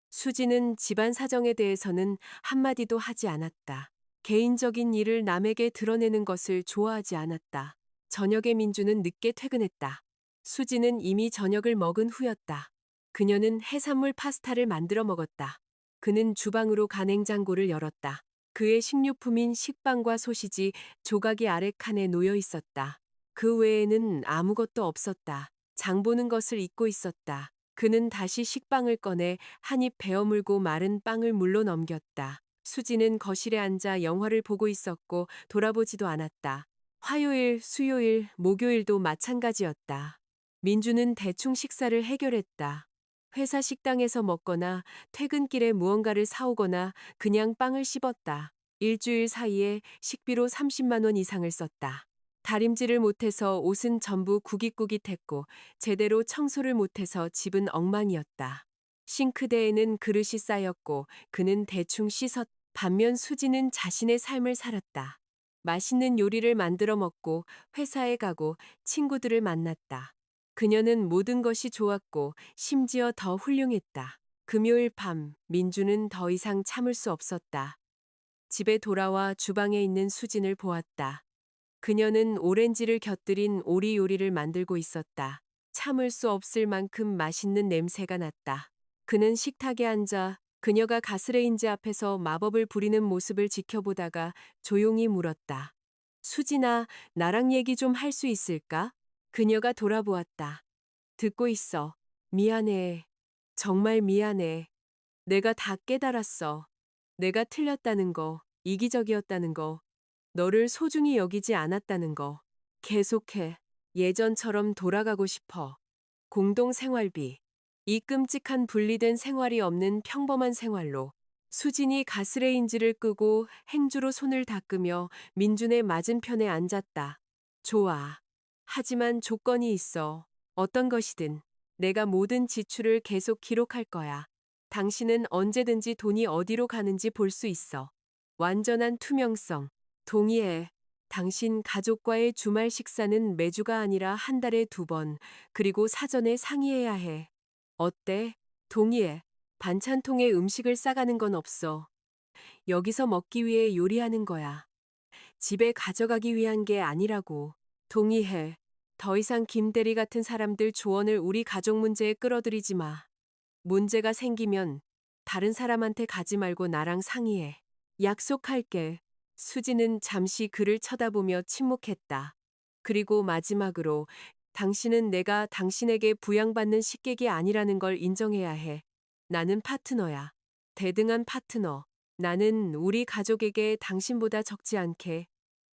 수지는 집안 사정에 대해서는 한마디도 하지 않았다. 개인적인 일을 남에게 드러내는 것을 좋아하지 않았다. 저녁에 민주는 늦게 퇴근했다. 수지는 이미 저녁을 먹은 후였다. 그녀는 해산물 파스타를 만들어 먹었다. 그는 주방으로 가냉장고를 열었다. 그의 식료품인 식빵과 소시지, 조각이 아래 칸에 놓여 있었다. 그 외에는 아무것도 없었다. 장 보는 것을 잊고 있었다. 그는 다시 식빵을 꺼내 한 입 베어 물고 마른 빵을 물로 넘겼다. 수지는 거실에 앉아 영화를 보고 있었고 돌아보지도 않았다. 화요일, 수요일, 목요일도 마찬가지였다. 민주는 대충 식사를 해결했다. 회사 식당에서 먹거나 퇴근길에 무언가를 사오거나 그냥 빵을 씹었다. 일주일 사이에 식비로 30만 원 이상을 썼다. 다림질을 못해서 옷은 전부 구깃구깃했고 제대로 청소를 못해서 집은 엉망이었다. 싱크대에는 그릇이 쌓였고 그는 대충 씻었다. 반면 수지는 자신의 삶을 살았다. 맛있는 요리를 만들어 먹고 회사에 가고 친구들을 만났다. 그녀는 모든 것이 좋았고 심지어 더 훌륭했다. 금요일 밤 민주는 더 이상 참을 수 없었다. 집에 돌아와 주방에 있는 수진을 보았다. 그녀는 오렌지를 곁들인 오리 요리를 만들고 있었다. 참을 수 없을 만큼 맛있는 냄새가 났다. 그는 식탁에 앉아 그녀가 가스레인지 앞에서 마법을 부리는 모습을 지켜보다가 조용히 물었다. 수진아, 나랑 얘기 좀 할 수 있을까? 그녀가 돌아보았다. 듣고 있어. 미안해. 정말 미안해. 내가 다 깨달았어. 내가 틀렸다는 거, 이기적이었다는 거, 너를 소중히 여기지 않았다는 거. 계속해. 예전처럼 돌아가고 싶어. 공동 생활비. 이 끔찍한 분리된 생활이 없는 평범한 생활로. 수진이 가스레인지를 끄고 행주로 손을 닦으며 민준의 맞은편에 앉았다. 좋아. 하지만 조건이 있어. 어떤 것이든 내가 모든 지출을 계속 기록할 거야. 당신은 언제든지 돈이 어디로 가는지 볼 수 있어. 완전한 투명성. 동의해. 당신 가족과의 주말 식사는 매주가 아니라 한 달에 2번, 그리고 사전에 상의해야 해. 어때? 동의해. 반찬통에 음식을 싸가는 건 없어. 여기서 먹기 위해 요리하는 거야. 집에 가져가기 위한 게 아니라고. 동의해. 더 이상 김대리 같은 사람들 조언을 우리 가족 문제에 끌어들이지 마. 문제가 생기면 다른 사람한테 가지 말고 나랑 상의해. 약속할게. 수지는 잠시 그를 쳐다보며 침묵했다. 그리고 마지막으로 당신은 내가 당신에게 부양받는 식객이 아니라는 걸 인정해야 해. 나는 파트너야. 대등한 파트너. 나는 우리 가족에게 당신보다 적지 않게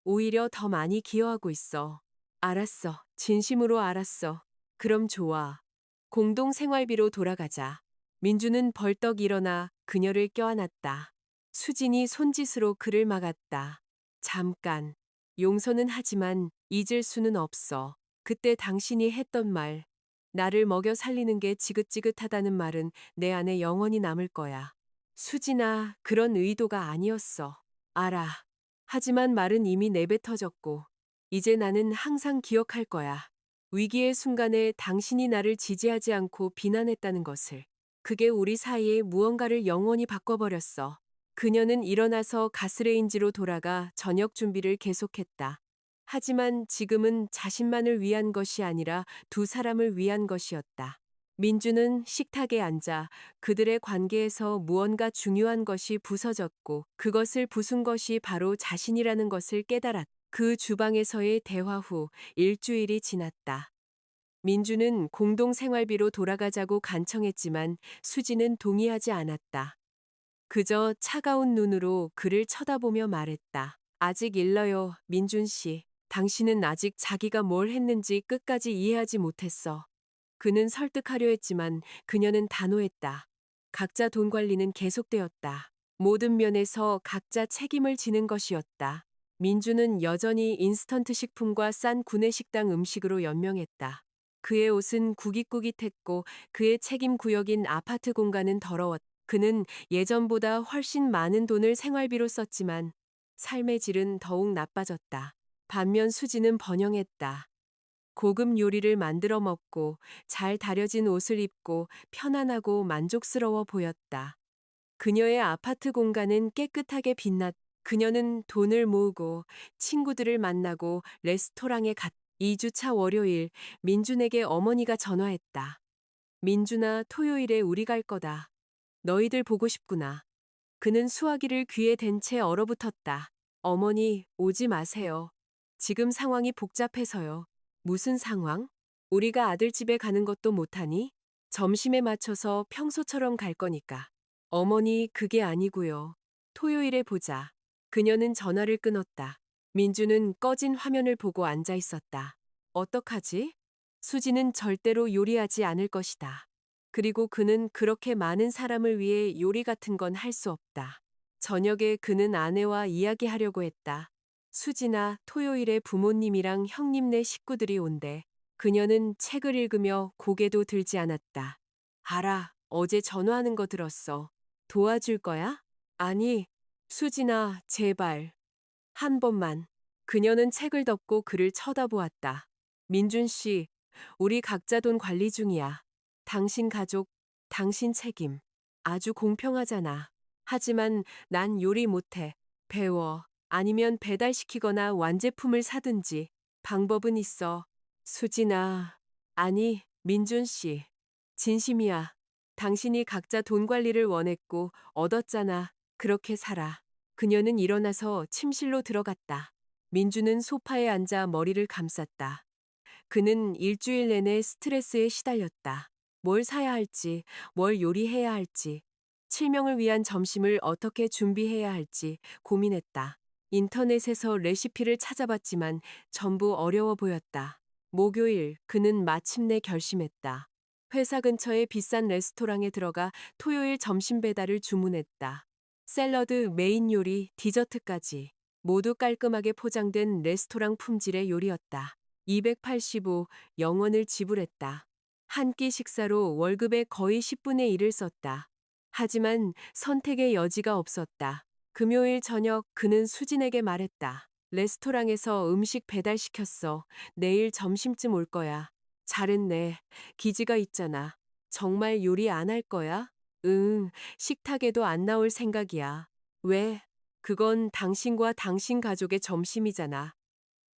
오히려 더 많이 기여하고 있어. 알았어. 진심으로 알았어. 그럼 좋아. 공동 생활비로 돌아가자. 민주는 벌떡 일어나 그녀를 껴안았다. 수진이 손짓으로 그를 막았다. 잠깐. 용서는 하지만 잊을 수는 없어. 그때 당신이 했던 말. 나를 먹여 살리는 게 지긋지긋하다는 말은 내 안에 영원히 남을 거야. 수진아, 그런 의도가 아니었어. 알아. 하지만 말은 이미 내뱉어졌고, 이제 나는 항상 기억할 거야. 위기의 순간에 당신이 나를 지지하지 않고 비난했다는 것을. 그게 우리 사이의 무언가를 영원히 바꿔버렸어. 그녀는 일어나서 가스레인지로 돌아가 저녁 준비를 계속했다. 하지만 지금은 자신만을 위한 것이 아니라 두 사람을 위한 것이었다. 민주는 식탁에 앉아 그들의 관계에서 무언가 중요한 것이 부서졌고 그것을 부순 것이 바로 자신이라는 것을 깨달았다. 그 주방에서의 대화 후 일주일이 지났다. 민주는 공동 생활비로 돌아가자고 간청했지만 수지는 동의하지 않았다. 그저 차가운 눈으로 그를 쳐다보며 말했다. 아직 일러요, 민준 씨. 당신은 아직 자기가 뭘 했는지 끝까지 이해하지 못했어. 그는 설득하려 했지만 그녀는 단호했다. 각자 돈 관리는 계속되었다. 모든 면에서 각자 책임을 지는 것이었다. 민주는 여전히 인스턴트 식품과 싼 구내식당 음식으로 연명했다. 그의 옷은 구깃구깃했고 그의 책임 구역인 아파트 공간은 더러웠다. 그는 예전보다 훨씬 많은 돈을 생활비로 썼지만 삶의 질은 더욱 나빠졌다. 반면 수지는 번영했다. 고급 요리를 만들어 먹고 잘 다려진 옷을 입고 편안하고 만족스러워 보였다. 그녀의 아파트 공간은 깨끗하게 빛났다. 그녀는 돈을 모으고 친구들을 만나고 레스토랑에 갔다. 2주차 월요일, 민준에게 어머니가 전화했다. 민준아, 토요일에 우리 갈 거다. 너희들 보고 싶구나. 그는 수화기를 귀에 댄 채 얼어붙었다. 어머니, 오지 마세요. 지금 상황이 복잡해서요. 무슨 상황? 우리가 아들 집에 가는 것도 못하니? 점심에 맞춰서 평소처럼 갈 거니까. 어머니, 그게 아니고요. 토요일에 보자. 그녀는 전화를 끊었다. 민주는 꺼진 화면을 보고 앉아 있었다. 어떡하지? 수지는 절대로 요리하지 않을 것이다. 그리고 그는 그렇게 많은 사람을 위해 요리 같은 건 할 수 없다. 저녁에 그는 아내와 이야기하려고 했다. 수지나 토요일에 부모님이랑 형님네 식구들이 온대. 그녀는 책을 읽으며 고개도 들지 않았다. 알아, 어제 전화하는 거 들었어. 도와줄 거야? 아니, 수지나, 제발. 한 번만. 그녀는 책을 덮고 그를 쳐다보았다. 민준 씨, 우리 각자 돈 관리 중이야. 당신 가족, 당신 책임. 아주 공평하잖아. 하지만 난 요리 못해. 배워. 아니면 배달시키거나 완제품을 사든지. 방법은 있어. 수진아. 아니, 민준 씨. 진심이야. 당신이 각자 돈 관리를 원했고 얻었잖아. 그렇게 살아. 그녀는 일어나서 침실로 들어갔다. 민주는 소파에 앉아 머리를 감쌌다. 그는 일주일 내내 스트레스에 시달렸다. 뭘 사야 할지, 뭘 요리해야 할지, 칠명을 위한 점심을 어떻게 준비해야 할지 고민했다. 인터넷에서 레시피를 찾아봤지만 전부 어려워 보였다. 목요일, 그는 마침내 결심했다. 회사 근처의 비싼 레스토랑에 들어가 토요일 점심 배달을 주문했다. 샐러드, 메인 요리, 디저트까지 모두 깔끔하게 포장된 레스토랑 품질의 요리였다. 285 영원을 지불했다. 한 끼 식사로 월급의 거의 10분의 1을 썼다. 하지만 선택의 여지가 없었다. 금요일 저녁 그는 수진에게 말했다. 레스토랑에서 음식 배달시켰어. 내일 점심쯤 올 거야. 잘했네. 기지가 있잖아. 정말 요리 안 할 거야? 응, 식탁에도 안 나올 생각이야. 왜? 그건 당신과 당신 가족의 점심이잖아.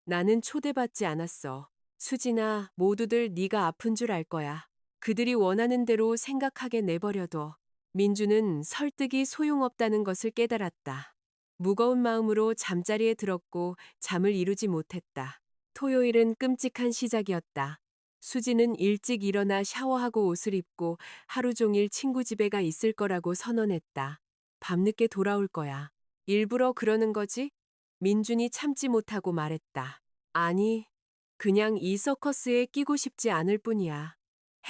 나는 초대받지 않았어. 수진아, 모두들 네가 아픈 줄 알 거야. 그들이 원하는 대로 생각하게 내버려둬. 민주는 설득이 소용없다는 것을 깨달았다. 무거운 마음으로 잠자리에 들었고 잠을 이루지 못했다. 토요일은 끔찍한 시작이었다. 수지는 일찍 일어나 샤워하고 옷을 입고 하루 종일 친구 집에 가 있을 거라고 선언했다. 밤늦게 돌아올 거야. 일부러 그러는 거지? 민준이 참지 못하고 말했다. 아니, 그냥 이 서커스에 끼고 싶지 않을 뿐이야.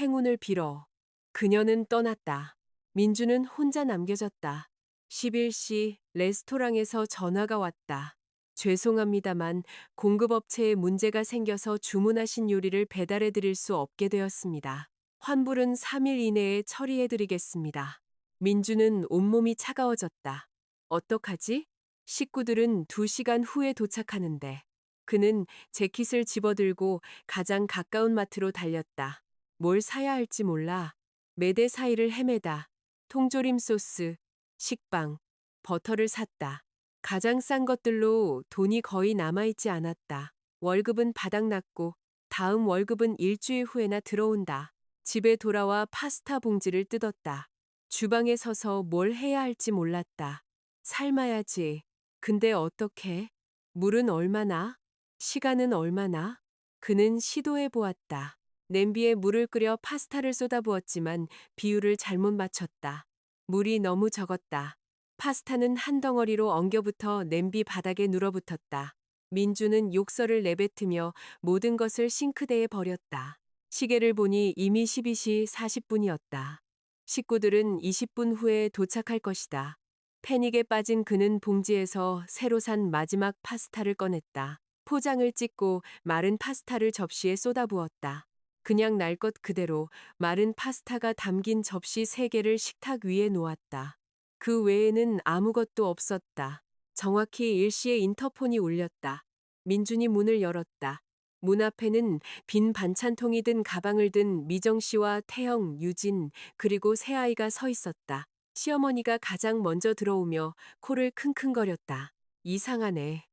행운을 빌어. 그녀는 떠났다. 민주는 혼자 남겨졌다. 11시 레스토랑에서 전화가 왔다. 죄송합니다만 공급업체에 문제가 생겨서 주문하신 요리를 배달해 드릴 수 없게 되었습니다. 환불은 3일 이내에 처리해 드리겠습니다. 민주는 온몸이 차가워졌다. 어떡하지? 식구들은 2시간 후에 도착하는데 그는 재킷을 집어들고 가장 가까운 마트로 달렸다. 뭘 사야 할지 몰라. 매대 사이를 헤매다 통조림 소스, 식빵, 버터를 샀다. 가장 싼 것들로 돈이 거의 남아있지 않았다. 월급은 바닥났고 다음 월급은 일주일 후에나 들어온다. 집에 돌아와 파스타 봉지를 뜯었다. 주방에 서서 뭘 해야 할지 몰랐다. 삶아야지. 근데 어떻게? 물은 얼마나? 시간은 얼마나? 그는 시도해 보았다. 냄비에 물을 끓여 파스타를 쏟아부었지만 비율을 잘못 맞췄다. 물이 너무 적었다. 파스타는 한 덩어리로 엉겨붙어 냄비 바닥에 눌어붙었다. 민주는 욕설을 내뱉으며 모든 것을 싱크대에 버렸다. 시계를 보니 이미 12시 40분이었다. 식구들은 20분 후에 도착할 것이다. 패닉에 빠진 그는 봉지에서 새로 산 마지막 파스타를 꺼냈다. 포장을 찢고 마른 파스타를 접시에 쏟아부었다. 그냥 날 것 그대로 마른 파스타가 담긴 접시 3개를 식탁 위에 놓았다. 그 외에는 아무것도 없었다. 정확히 일시에 인터폰이 울렸다. 민준이 문을 열었다. 문 앞에는 빈 반찬통이 든 가방을 든 미정 씨와 태영, 유진, 그리고 새아이가 서 있었다. 시어머니가 가장 먼저 들어오며 코를 킁킁거렸다. 이상하네.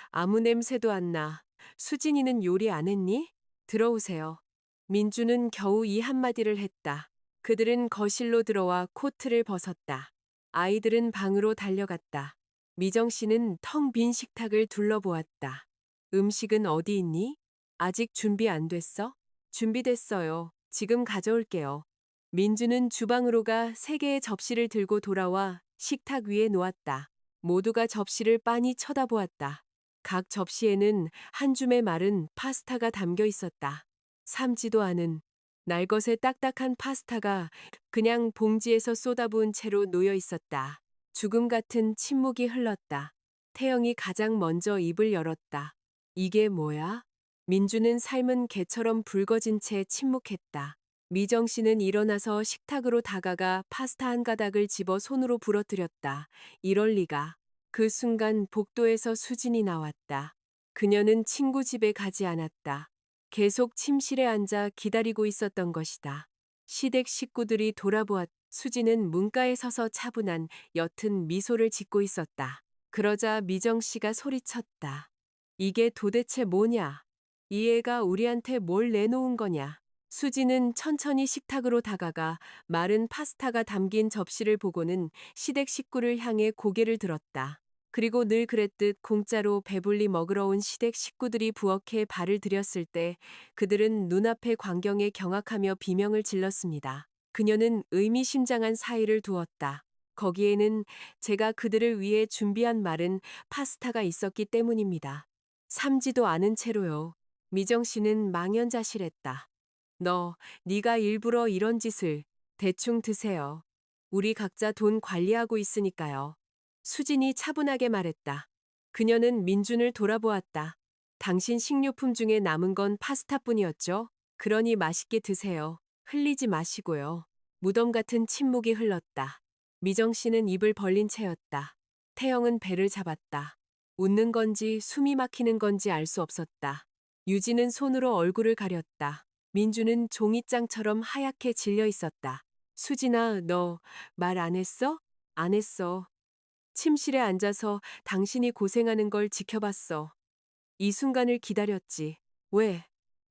아무 냄새도 안 나. 수진이는 요리 안 했니? 들어오세요. 민주는 겨우 이 한마디를 했다. 그들은 거실로 들어와 코트를 벗었다. 아이들은 방으로 달려갔다. 미정 씨는 텅 빈 식탁을 둘러보았다. 음식은 어디 있니? 아직 준비 안 됐어? 준비됐어요. 지금 가져올게요. 민주는 주방으로 가 3개의 접시를 들고 돌아와 식탁 위에 놓았다. 모두가 접시를 빤히 쳐다보았다. 각 접시에는 한 줌의 마른 파스타가 담겨 있었다. 삶지도 않은 날것의 딱딱한 파스타가 그냥 봉지에서 쏟아부은 채로 놓여 있었다. 죽음 같은 침묵이 흘렀다. 태영이 가장 먼저 입을 열었다. 이게 뭐야? 민주는 삶은 개처럼 붉어진 채 침묵했다. 미정 씨는 일어나서 식탁으로 다가가 파스타 한 가닥을 집어 손으로 부러뜨렸다. 이럴 리가. 그 순간 복도에서 수진이 나왔다. 그녀는 친구 집에 가지 않았다. 계속 침실에 앉아 기다리고 있었던 것이다. 시댁 식구들이 돌아보았. 수진은 문가에 서서 차분한 옅은 미소를 짓고 있었다. 그러자 미정 씨가 소리쳤다. 이게 도대체 뭐냐? 이 애가 우리한테 뭘 내놓은 거냐? 수지는 천천히 식탁으로 다가가 마른 파스타가 담긴 접시를 보고는 시댁 식구를 향해 고개를 들었다. 그리고 늘 그랬듯 공짜로 배불리 먹으러 온 시댁 식구들이 부엌에 발을 들였을 때 그들은 눈앞의 광경에 경악하며 비명을 질렀습니다. 그녀는 의미심장한 사이를 두었다. 거기에는 제가 그들을 위해 준비한 마른 파스타가 있었기 때문입니다. 삶지도 않은 채로요. 미정 씨는 망연자실했다. 네가 일부러 이런 짓을 대충 드세요. 우리 각자 돈 관리하고 있으니까요. 수진이 차분하게 말했다. 그녀는 민준을 돌아보았다. 당신 식료품 중에 남은 건 파스타뿐이었죠? 그러니 맛있게 드세요. 흘리지 마시고요. 무덤 같은 침묵이 흘렀다. 미정 씨는 입을 벌린 채였다. 태영은 배를 잡았다. 웃는 건지 숨이 막히는 건지 알 수 없었다. 유진은 손으로 얼굴을 가렸다. 민주는 종이장처럼 하얗게 질려 있었다. 수진아, 너 말 안 했어? 안 했어. 침실에 앉아서 당신이 고생하는 걸 지켜봤어. 이 순간을 기다렸지. 왜?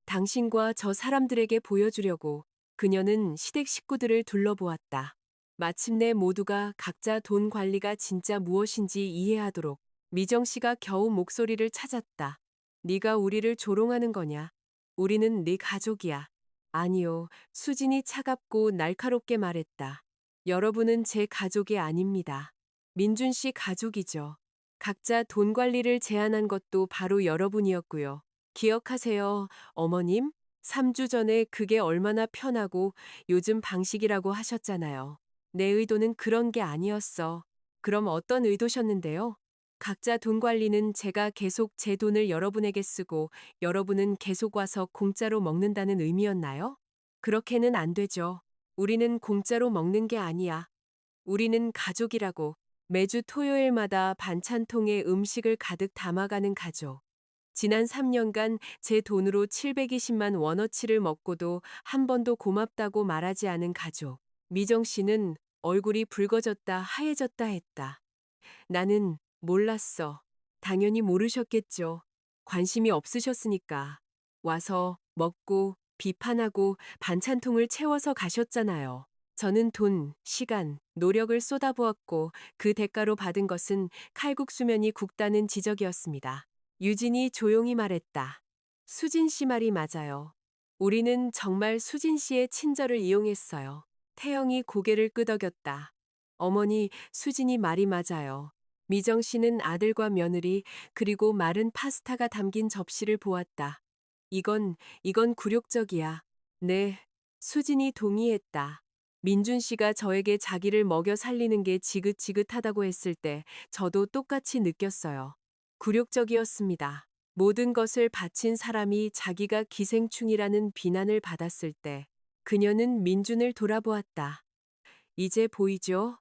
당신과 저 사람들에게 보여주려고. 그녀는 시댁 식구들을 둘러보았다. 마침내 모두가 각자 돈 관리가 진짜 무엇인지 이해하도록. 미정 씨가 겨우 목소리를 찾았다. 네가 우리를 조롱하는 거냐? 우리는 네 가족이야. 아니요. 수진이 차갑고 날카롭게 말했다. 여러분은 제 가족이 아닙니다. 민준 씨 가족이죠. 각자 돈 관리를 제안한 것도 바로 여러분이었고요. 기억하세요, 어머님? 3주 전에 그게 얼마나 편하고 요즘 방식이라고 하셨잖아요. 내 의도는 그런 게 아니었어. 그럼 어떤 의도셨는데요? 각자 돈 관리는 제가 계속 제 돈을 여러분에게 쓰고 여러분은 계속 와서 공짜로 먹는다는 의미였나요? 그렇게는 안 되죠. 우리는 공짜로 먹는 게 아니야. 우리는 가족이라고. 매주 토요일마다 반찬통에 음식을 가득 담아가는 가족. 지난 3년간 제 돈으로 720만 원어치를 먹고도 한 번도 고맙다고 말하지 않은 가족. 미정 씨는 얼굴이 붉어졌다 하얘졌다 했다. 나는 몰랐어. 당연히 모르셨겠죠. 관심이 없으셨으니까. 와서 먹고 비판하고 반찬통을 채워서 가셨잖아요. 저는 돈, 시간, 노력을 쏟아부었고 그 대가로 받은 것은 칼국수면이 굵다는 지적이었습니다. 유진이 조용히 말했다. 수진 씨 말이 맞아요. 우리는 정말 수진 씨의 친절을 이용했어요. 태영이 고개를 끄덕였다. 어머니, 수진이 말이 맞아요. 미정 씨는 아들과 며느리 그리고 마른 파스타가 담긴 접시를 보았다. 이건 굴욕적이야. 네, 수진이 동의했다. 민준 씨가 저에게 자기를 먹여 살리는 게 지긋지긋하다고 했을 때 저도 똑같이 느꼈어요. 굴욕적이었습니다. 모든 것을 바친 사람이 자기가 기생충이라는 비난을 받았을 때 그녀는 민준을 돌아보았다. 이제 보이죠?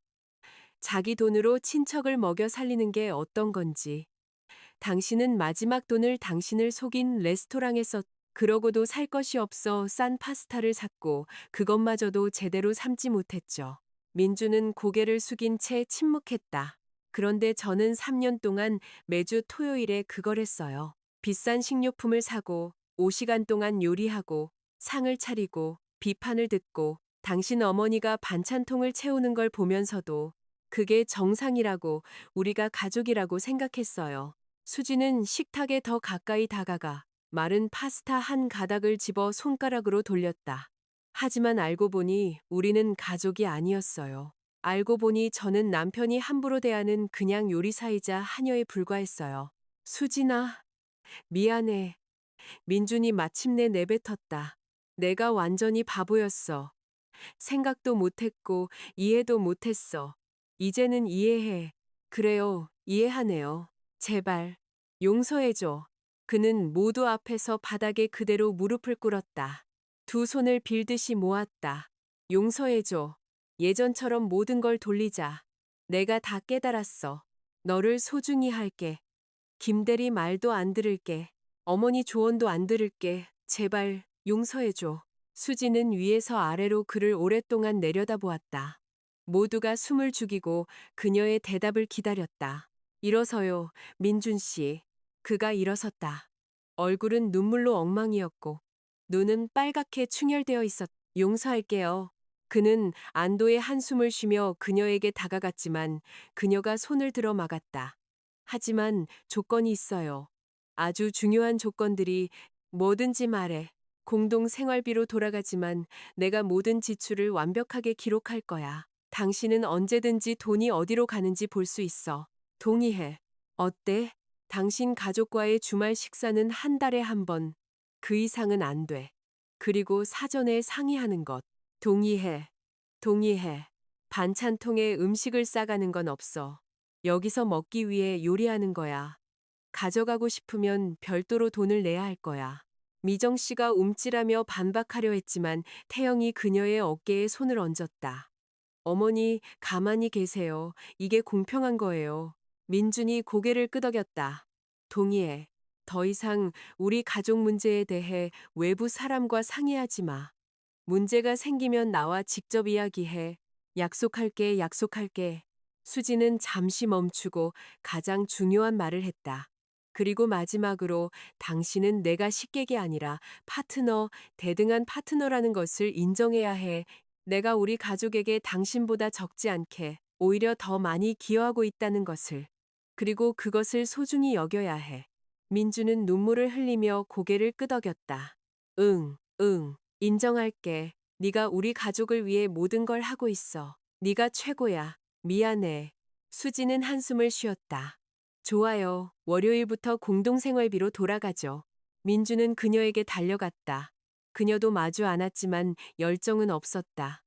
자기 돈으로 친척을 먹여 살리는 게 어떤 건지. 당신은 마지막 돈을 당신을 속인 레스토랑에 썼. 그러고도 살 것이 없어 싼 파스타를 샀고 그것마저도 제대로 삶지 못했죠. 민주는 고개를 숙인 채 침묵했다. 그런데 저는 3년 동안 매주 토요일에 그걸 했어요. 비싼 식료품을 사고 5시간 동안 요리하고 상을 차리고 비판을 듣고 당신 어머니가 반찬통을 채우는 걸 보면서도 그게 정상이라고 우리가 가족이라고 생각했어요. 수지는 식탁에 더 가까이 다가가 마른 파스타 한 가닥을 집어 손가락으로 돌렸다. 하지만 알고 보니 우리는 가족이 아니었어요. 알고 보니 저는 남편이 함부로 대하는 그냥 요리사이자 하녀에 불과했어요. 수진아, 미안해. 민준이 마침내 내뱉었다. 내가 완전히 바보였어. 생각도 못했고 이해도 못했어. 이제는 이해해. 그래요, 이해하네요. 제발, 용서해줘. 그는 모두 앞에서 바닥에 그대로 무릎을 꿇었다. 두 손을 빌듯이 모았다. 용서해줘. 예전처럼 모든 걸 돌리자. 내가 다 깨달았어. 너를 소중히 할게. 김대리 말도 안 들을게. 어머니 조언도 안 들을게. 제발 용서해줘. 수지는 위에서 아래로 그를 오랫동안 내려다보았다. 모두가 숨을 죽이고 그녀의 대답을 기다렸다. 일어서요, 민준 씨. 그가 일어섰다. 얼굴은 눈물로 엉망이었고 눈은 빨갛게 충혈되어 있었다. 용서할게요. 그는 안도의 한숨을 쉬며 그녀에게 다가갔지만 그녀가 손을 들어 막았다. 하지만 조건이 있어요. 아주 중요한 조건들이. 뭐든지 말해. 공동 생활비로 돌아가지만 내가 모든 지출을 완벽하게 기록할 거야. 당신은 언제든지 돈이 어디로 가는지 볼 수 있어. 동의해. 어때? 당신 가족과의 주말 식사는 한 달에 한 번. 그 이상은 안 돼. 그리고 사전에 상의하는 것. 동의해. 동의해. 반찬통에 음식을 싸가는 건 없어. 여기서 먹기 위해 요리하는 거야. 가져가고 싶으면 별도로 돈을 내야 할 거야. 미정 씨가 움찔하며 반박하려 했지만 태영이 그녀의 어깨에 손을 얹었다. 어머니, 가만히 계세요. 이게 공평한 거예요. 민준이 고개를 끄덕였다. 동의해. 더 이상 우리 가족 문제에 대해 외부 사람과 상의하지 마. 문제가 생기면 나와 직접 이야기해. 약속할게, 약속할게. 수지는 잠시 멈추고 가장 중요한 말을 했다. 그리고 마지막으로 당신은 내가 식객이 아니라 파트너, 대등한 파트너라는 것을 인정해야 해. 내가 우리 가족에게 당신보다 적지 않게 오히려 더 많이 기여하고 있다는 것을. 그리고 그것을 소중히 여겨야 해. 민주는 눈물을 흘리며 고개를 끄덕였다. 응, 응. 인정할게. 네가 우리 가족을 위해 모든 걸 하고 있어. 네가 최고야. 미안해. 수지는 한숨을 쉬었다. 좋아요. 월요일부터 공동생활비로 돌아가죠. 민주는 그녀에게 달려갔다. 그녀도 마주 않았지만 열정은 없었다.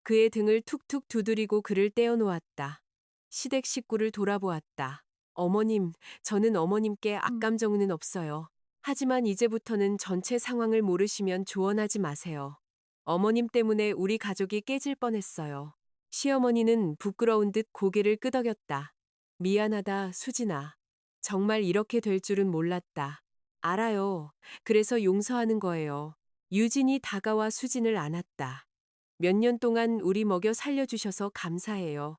그의 등을 툭툭 두드리고 그를 떼어놓았다. 시댁 식구를 돌아보았다. 어머님, 저는 어머님께 악감정은 없어요. 하지만 이제부터는 전체 상황을 모르시면 조언하지 마세요. 어머님 때문에 우리 가족이 깨질 뻔했어요. 시어머니는 부끄러운 듯 고개를 끄덕였다. 미안하다, 수진아. 정말 이렇게 될 줄은 몰랐다. 알아요. 그래서 용서하는 거예요. 유진이 다가와 수진을 안았다. 몇 년 동안 우리 먹여 살려주셔서 감사해요.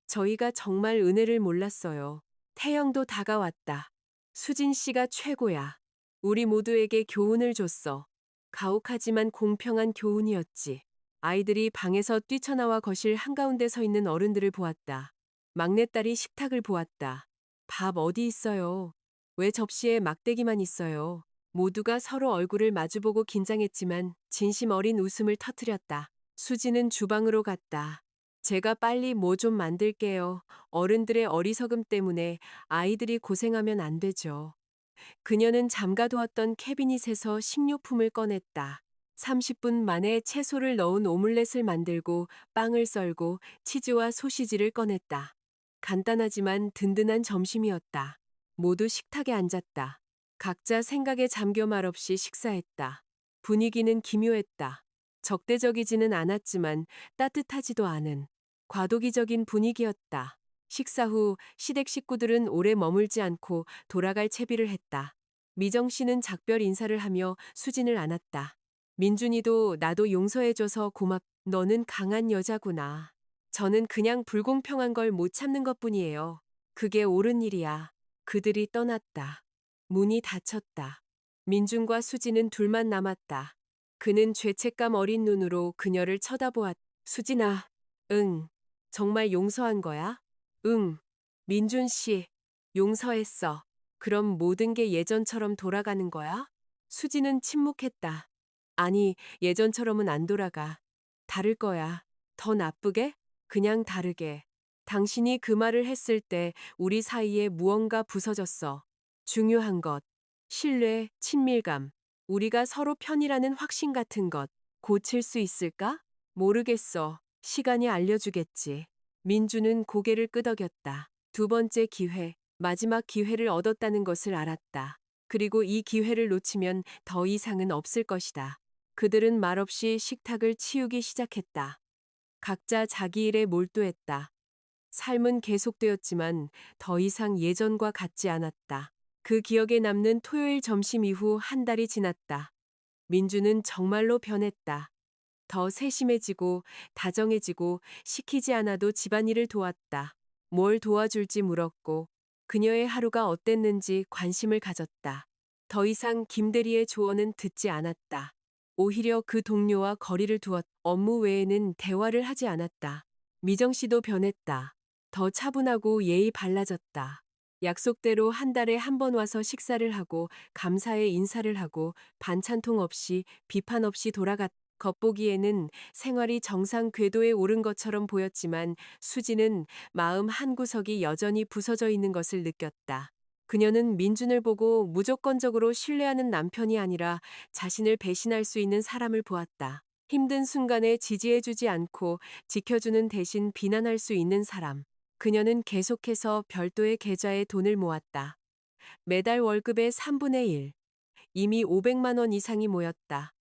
저희가 정말 은혜를 몰랐어요. 태영도 다가왔다. 수진 씨가 최고야. 우리 모두에게 교훈을 줬어. 가혹하지만 공평한 교훈이었지. 아이들이 방에서 뛰쳐나와 거실 한가운데 서 있는 어른들을 보았다. 막내딸이 식탁을 보았다. 밥 어디 있어요? 왜 접시에 막대기만 있어요? 모두가 서로 얼굴을 마주보고 긴장했지만 진심 어린 웃음을 터뜨렸다. 수지는 주방으로 갔다. 제가 빨리 뭐 좀 만들게요. 어른들의 어리석음 때문에 아이들이 고생하면 안 되죠. 그녀는 잠가두었던 캐비닛에서 식료품을 꺼냈다. 30분 만에 채소를 넣은 오믈렛을 만들고 빵을 썰고 치즈와 소시지를 꺼냈다. 간단하지만 든든한 점심이었다. 모두 식탁에 앉았다. 각자 생각에 잠겨 말없이 식사했다. 분위기는 기묘했다. 적대적이지는 않았지만 따뜻하지도 않은 과도기적인 분위기였다. 식사 후 시댁 식구들은 오래 머물지 않고 돌아갈 채비를 했다. 미정 씨는 작별 인사를 하며 수진을 안았다. 민준이도 나도 용서해줘서 고맙. 너는 강한 여자구나. 저는 그냥 불공평한 걸 못 참는 것뿐이에요. 그게 옳은 일이야. 그들이 떠났다. 문이 닫혔다. 민준과 수진은 둘만 남았다. 그는 죄책감 어린 눈으로 그녀를 쳐다보았다. 수진아, 응. 정말 용서한 거야? 응. 민준 씨, 용서했어. 그럼 모든 게 예전처럼 돌아가는 거야? 수지는 침묵했다. 아니, 예전처럼은 안 돌아가. 다를 거야. 더 나쁘게? 그냥 다르게. 당신이 그 말을 했을 때 우리 사이에 무언가 부서졌어. 중요한 것. 신뢰, 친밀감. 우리가 서로 편이라는 확신 같은 것. 고칠 수 있을까? 모르겠어. 시간이 알려주겠지. 민주는 고개를 끄덕였다. 두 번째 기회, 마지막 기회를 얻었다는 것을 알았다. 그리고 이 기회를 놓치면 더 이상은 없을 것이다. 그들은 말없이 식탁을 치우기 시작했다. 각자 자기 일에 몰두했다. 삶은 계속되었지만 더 이상 예전과 같지 않았다. 그 기억에 남는 토요일 점심 이후 한 달이 지났다. 민주는 정말로 변했다. 더 세심해지고 다정해지고 시키지 않아도 집안일을 도왔다. 뭘 도와줄지 물었고 그녀의 하루가 어땠는지 관심을 가졌다. 더 이상 김대리의 조언은 듣지 않았다. 오히려 그 동료와 거리를 두었. 업무 외에는 대화를 하지 않았다. 미정 씨도 변했다. 더 차분하고 예의 발라졌다. 약속대로 한 달에 한 번 와서 식사를 하고 감사의 인사를 하고 반찬통 없이 비판 없이 돌아갔다. 겉보기에는 생활이 정상 궤도에 오른 것처럼 보였지만 수지는 마음 한구석이 여전히 부서져 있는 것을 느꼈다. 그녀는 민준을 보고 무조건적으로 신뢰하는 남편이 아니라 자신을 배신할 수 있는 사람을 보았다. 힘든 순간에 지지해주지 않고 지켜주는 대신 비난할 수 있는 사람. 그녀는 계속해서 별도의 계좌에 돈을 모았다. 매달 월급의 3분의 1, 이미 500만 원 이상이 모였다.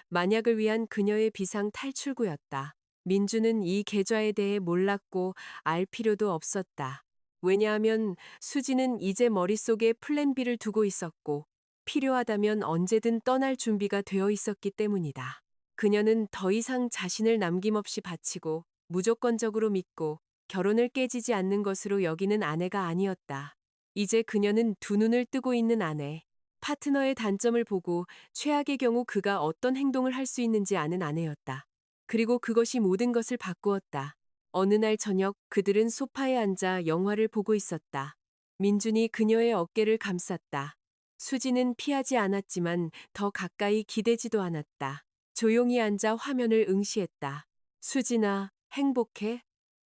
만약을 위한 그녀의 비상 탈출구였다. 민주는 이 계좌에 대해 몰랐고 알 필요도 없었다. 왜냐하면 수지는 이제 머릿속에 플랜 B를 두고 있었고 필요하다면 언제든 떠날 준비가 되어 있었기 때문이다. 그녀는 더 이상 자신을 남김없이 바치고 무조건적으로 믿고 결혼을 깨지지 않는 것으로 여기는 아내가 아니었다. 이제 그녀는 두 눈을 뜨고 있는 아내, 파트너의 단점을 보고 최악의 경우 그가 어떤 행동을 할 수 있는지 아는 아내였다. 그리고 그것이 모든 것을 바꾸었다. 어느 날 저녁 그들은 소파에 앉아 영화를 보고 있었다. 민준이 그녀의 어깨를 감쌌다. 수지는 피하지 않았지만 더 가까이 기대지도 않았다. 조용히 앉아 화면을 응시했다. 수진아, 행복해?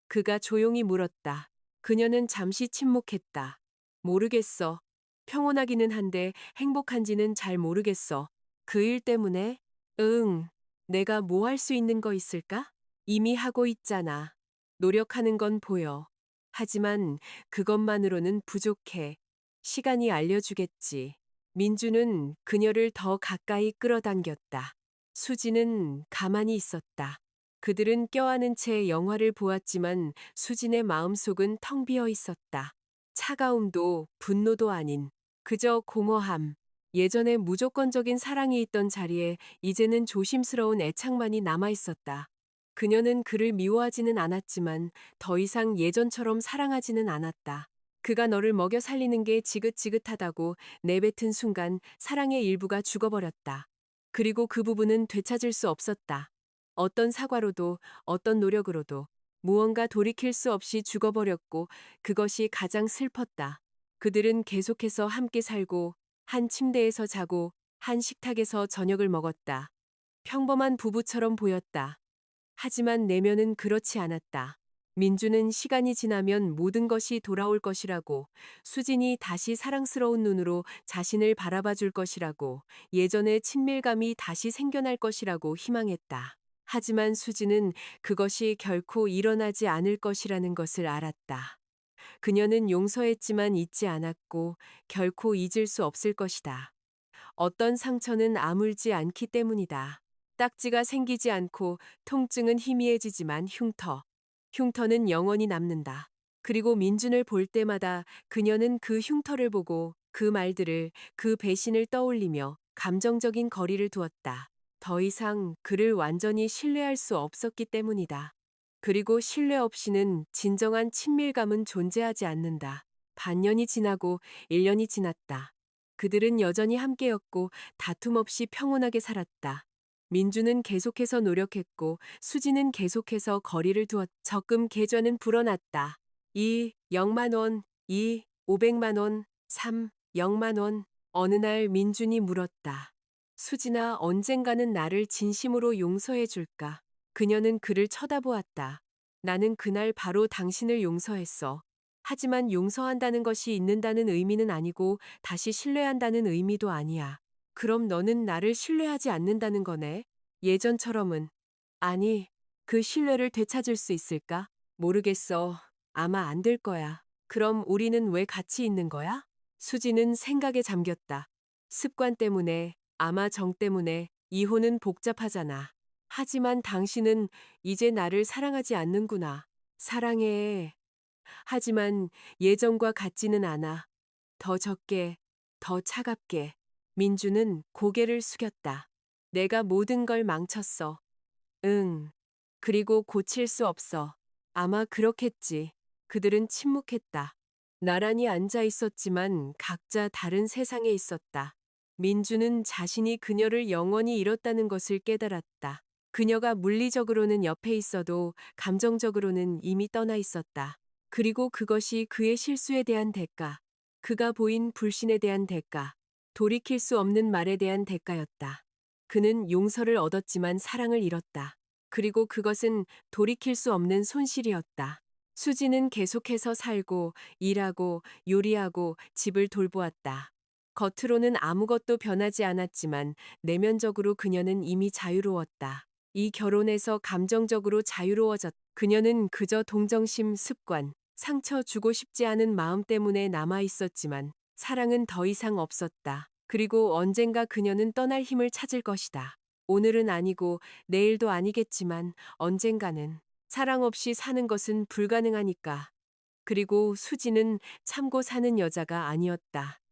그가 조용히 물었다. 그녀는 잠시 침묵했다. 모르겠어. 평온하기는 한데 행복한지는 잘 모르겠어. 그 일 때문에? 응. 내가 뭐 할 수 있는 거 있을까? 이미 하고 있잖아. 노력하는 건 보여. 하지만 그것만으로는 부족해. 시간이 알려주겠지. 민주는 그녀를 더 가까이 끌어당겼다. 수지는 가만히 있었다. 그들은 껴안은 채 영화를 보았지만 수진의 마음속은 텅 비어 있었다. 차가움도 분노도 아닌 그저 공허함. 예전에 무조건적인 사랑이 있던 자리에 이제는 조심스러운 애착만이 남아 있었다. 그녀는 그를 미워하지는 않았지만 더 이상 예전처럼 사랑하지는 않았다. 그가 너를 먹여 살리는 게 지긋지긋하다고 내뱉은 순간 사랑의 일부가 죽어버렸다. 그리고 그 부분은 되찾을 수 없었다. 어떤 사과로도 어떤 노력으로도 무언가 돌이킬 수 없이 죽어버렸고 그것이 가장 슬펐다. 그들은 계속해서 함께 살고 한 침대에서 자고 한 식탁에서 저녁을 먹었다. 평범한 부부처럼 보였다. 하지만 내면은 그렇지 않았다. 민주는 시간이 지나면 모든 것이 돌아올 것이라고, 수진이 다시 사랑스러운 눈으로 자신을 바라봐 줄 것이라고, 예전의 친밀감이 다시 생겨날 것이라고 희망했다. 하지만 수진은 그것이 결코 일어나지 않을 것이라는 것을 알았다. 그녀는 용서했지만 잊지 않았고 결코 잊을 수 없을 것이다. 어떤 상처는 아물지 않기 때문이다. 딱지가 생기지 않고 통증은 희미해지지만 흉터는 영원히 남는다. 그리고 민준을 볼 때마다 그녀는 그 흉터를 보고 그 말들을, 그 배신을 떠올리며 감정적인 거리를 두었다. 더 이상 그를 완전히 신뢰할 수 없었기 때문이다. 그리고 신뢰 없이는 진정한 친밀감은 존재하지 않는다. 반년이 지나고 1년이 지났다. 그들은 여전히 함께였고 다툼 없이 평온하게 살았다. 민주는 계속해서 노력했고 수지는 계속해서 거리를 두었. 적금 계좌는 불어났다. 2, 0만 원, 2, 500만 원, 3, 0만 원. 어느 날 민준이 물었다. 수진아, 언젠가는 나를 진심으로 용서해 줄까? 그녀는 그를 쳐다보았다. 나는 그날 바로 당신을 용서했어. 하지만 용서한다는 것이 잊는다는 의미는 아니고 다시 신뢰한다는 의미도 아니야. 그럼 너는 나를 신뢰하지 않는다는 거네? 예전처럼은. 아니, 그 신뢰를 되찾을 수 있을까? 모르겠어. 아마 안 될 거야. 그럼 우리는 왜 같이 있는 거야? 수지는 생각에 잠겼다. 습관 때문에, 아마 정 때문에, 이혼은 복잡하잖아. 하지만 당신은 이제 나를 사랑하지 않는구나. 사랑해. 하지만 예전과 같지는 않아. 더 적게, 더 차갑게. 민주는 고개를 숙였다. 내가 모든 걸 망쳤어. 응. 그리고 고칠 수 없어. 아마 그렇겠지. 그들은 침묵했다. 나란히 앉아 있었지만 각자 다른 세상에 있었다. 민주는 자신이 그녀를 영원히 잃었다는 것을 깨달았다. 그녀가 물리적으로는 옆에 있어도 감정적으로는 이미 떠나 있었다. 그리고 그것이 그의 실수에 대한 대가, 그가 보인 불신에 대한 대가, 돌이킬 수 없는 말에 대한 대가였다. 그는 용서를 얻었지만 사랑을 잃었다. 그리고 그것은 돌이킬 수 없는 손실이었다. 수지는 계속해서 살고, 일하고, 요리하고, 집을 돌보았다. 겉으로는 아무것도 변하지 않았지만 내면적으로 그녀는 이미 자유로웠다. 이 결혼에서 감정적으로 자유로워졌. 그녀는 그저 동정심, 습관, 상처 주고 싶지 않은 마음 때문에 남아 있었지만 사랑은 더 이상 없었다. 그리고 언젠가 그녀는 떠날 힘을 찾을 것이다. 오늘은 아니고 내일도 아니겠지만 언젠가는. 사랑 없이 사는 것은 불가능하니까. 그리고 수지는 참고 사는 여자가 아니었다.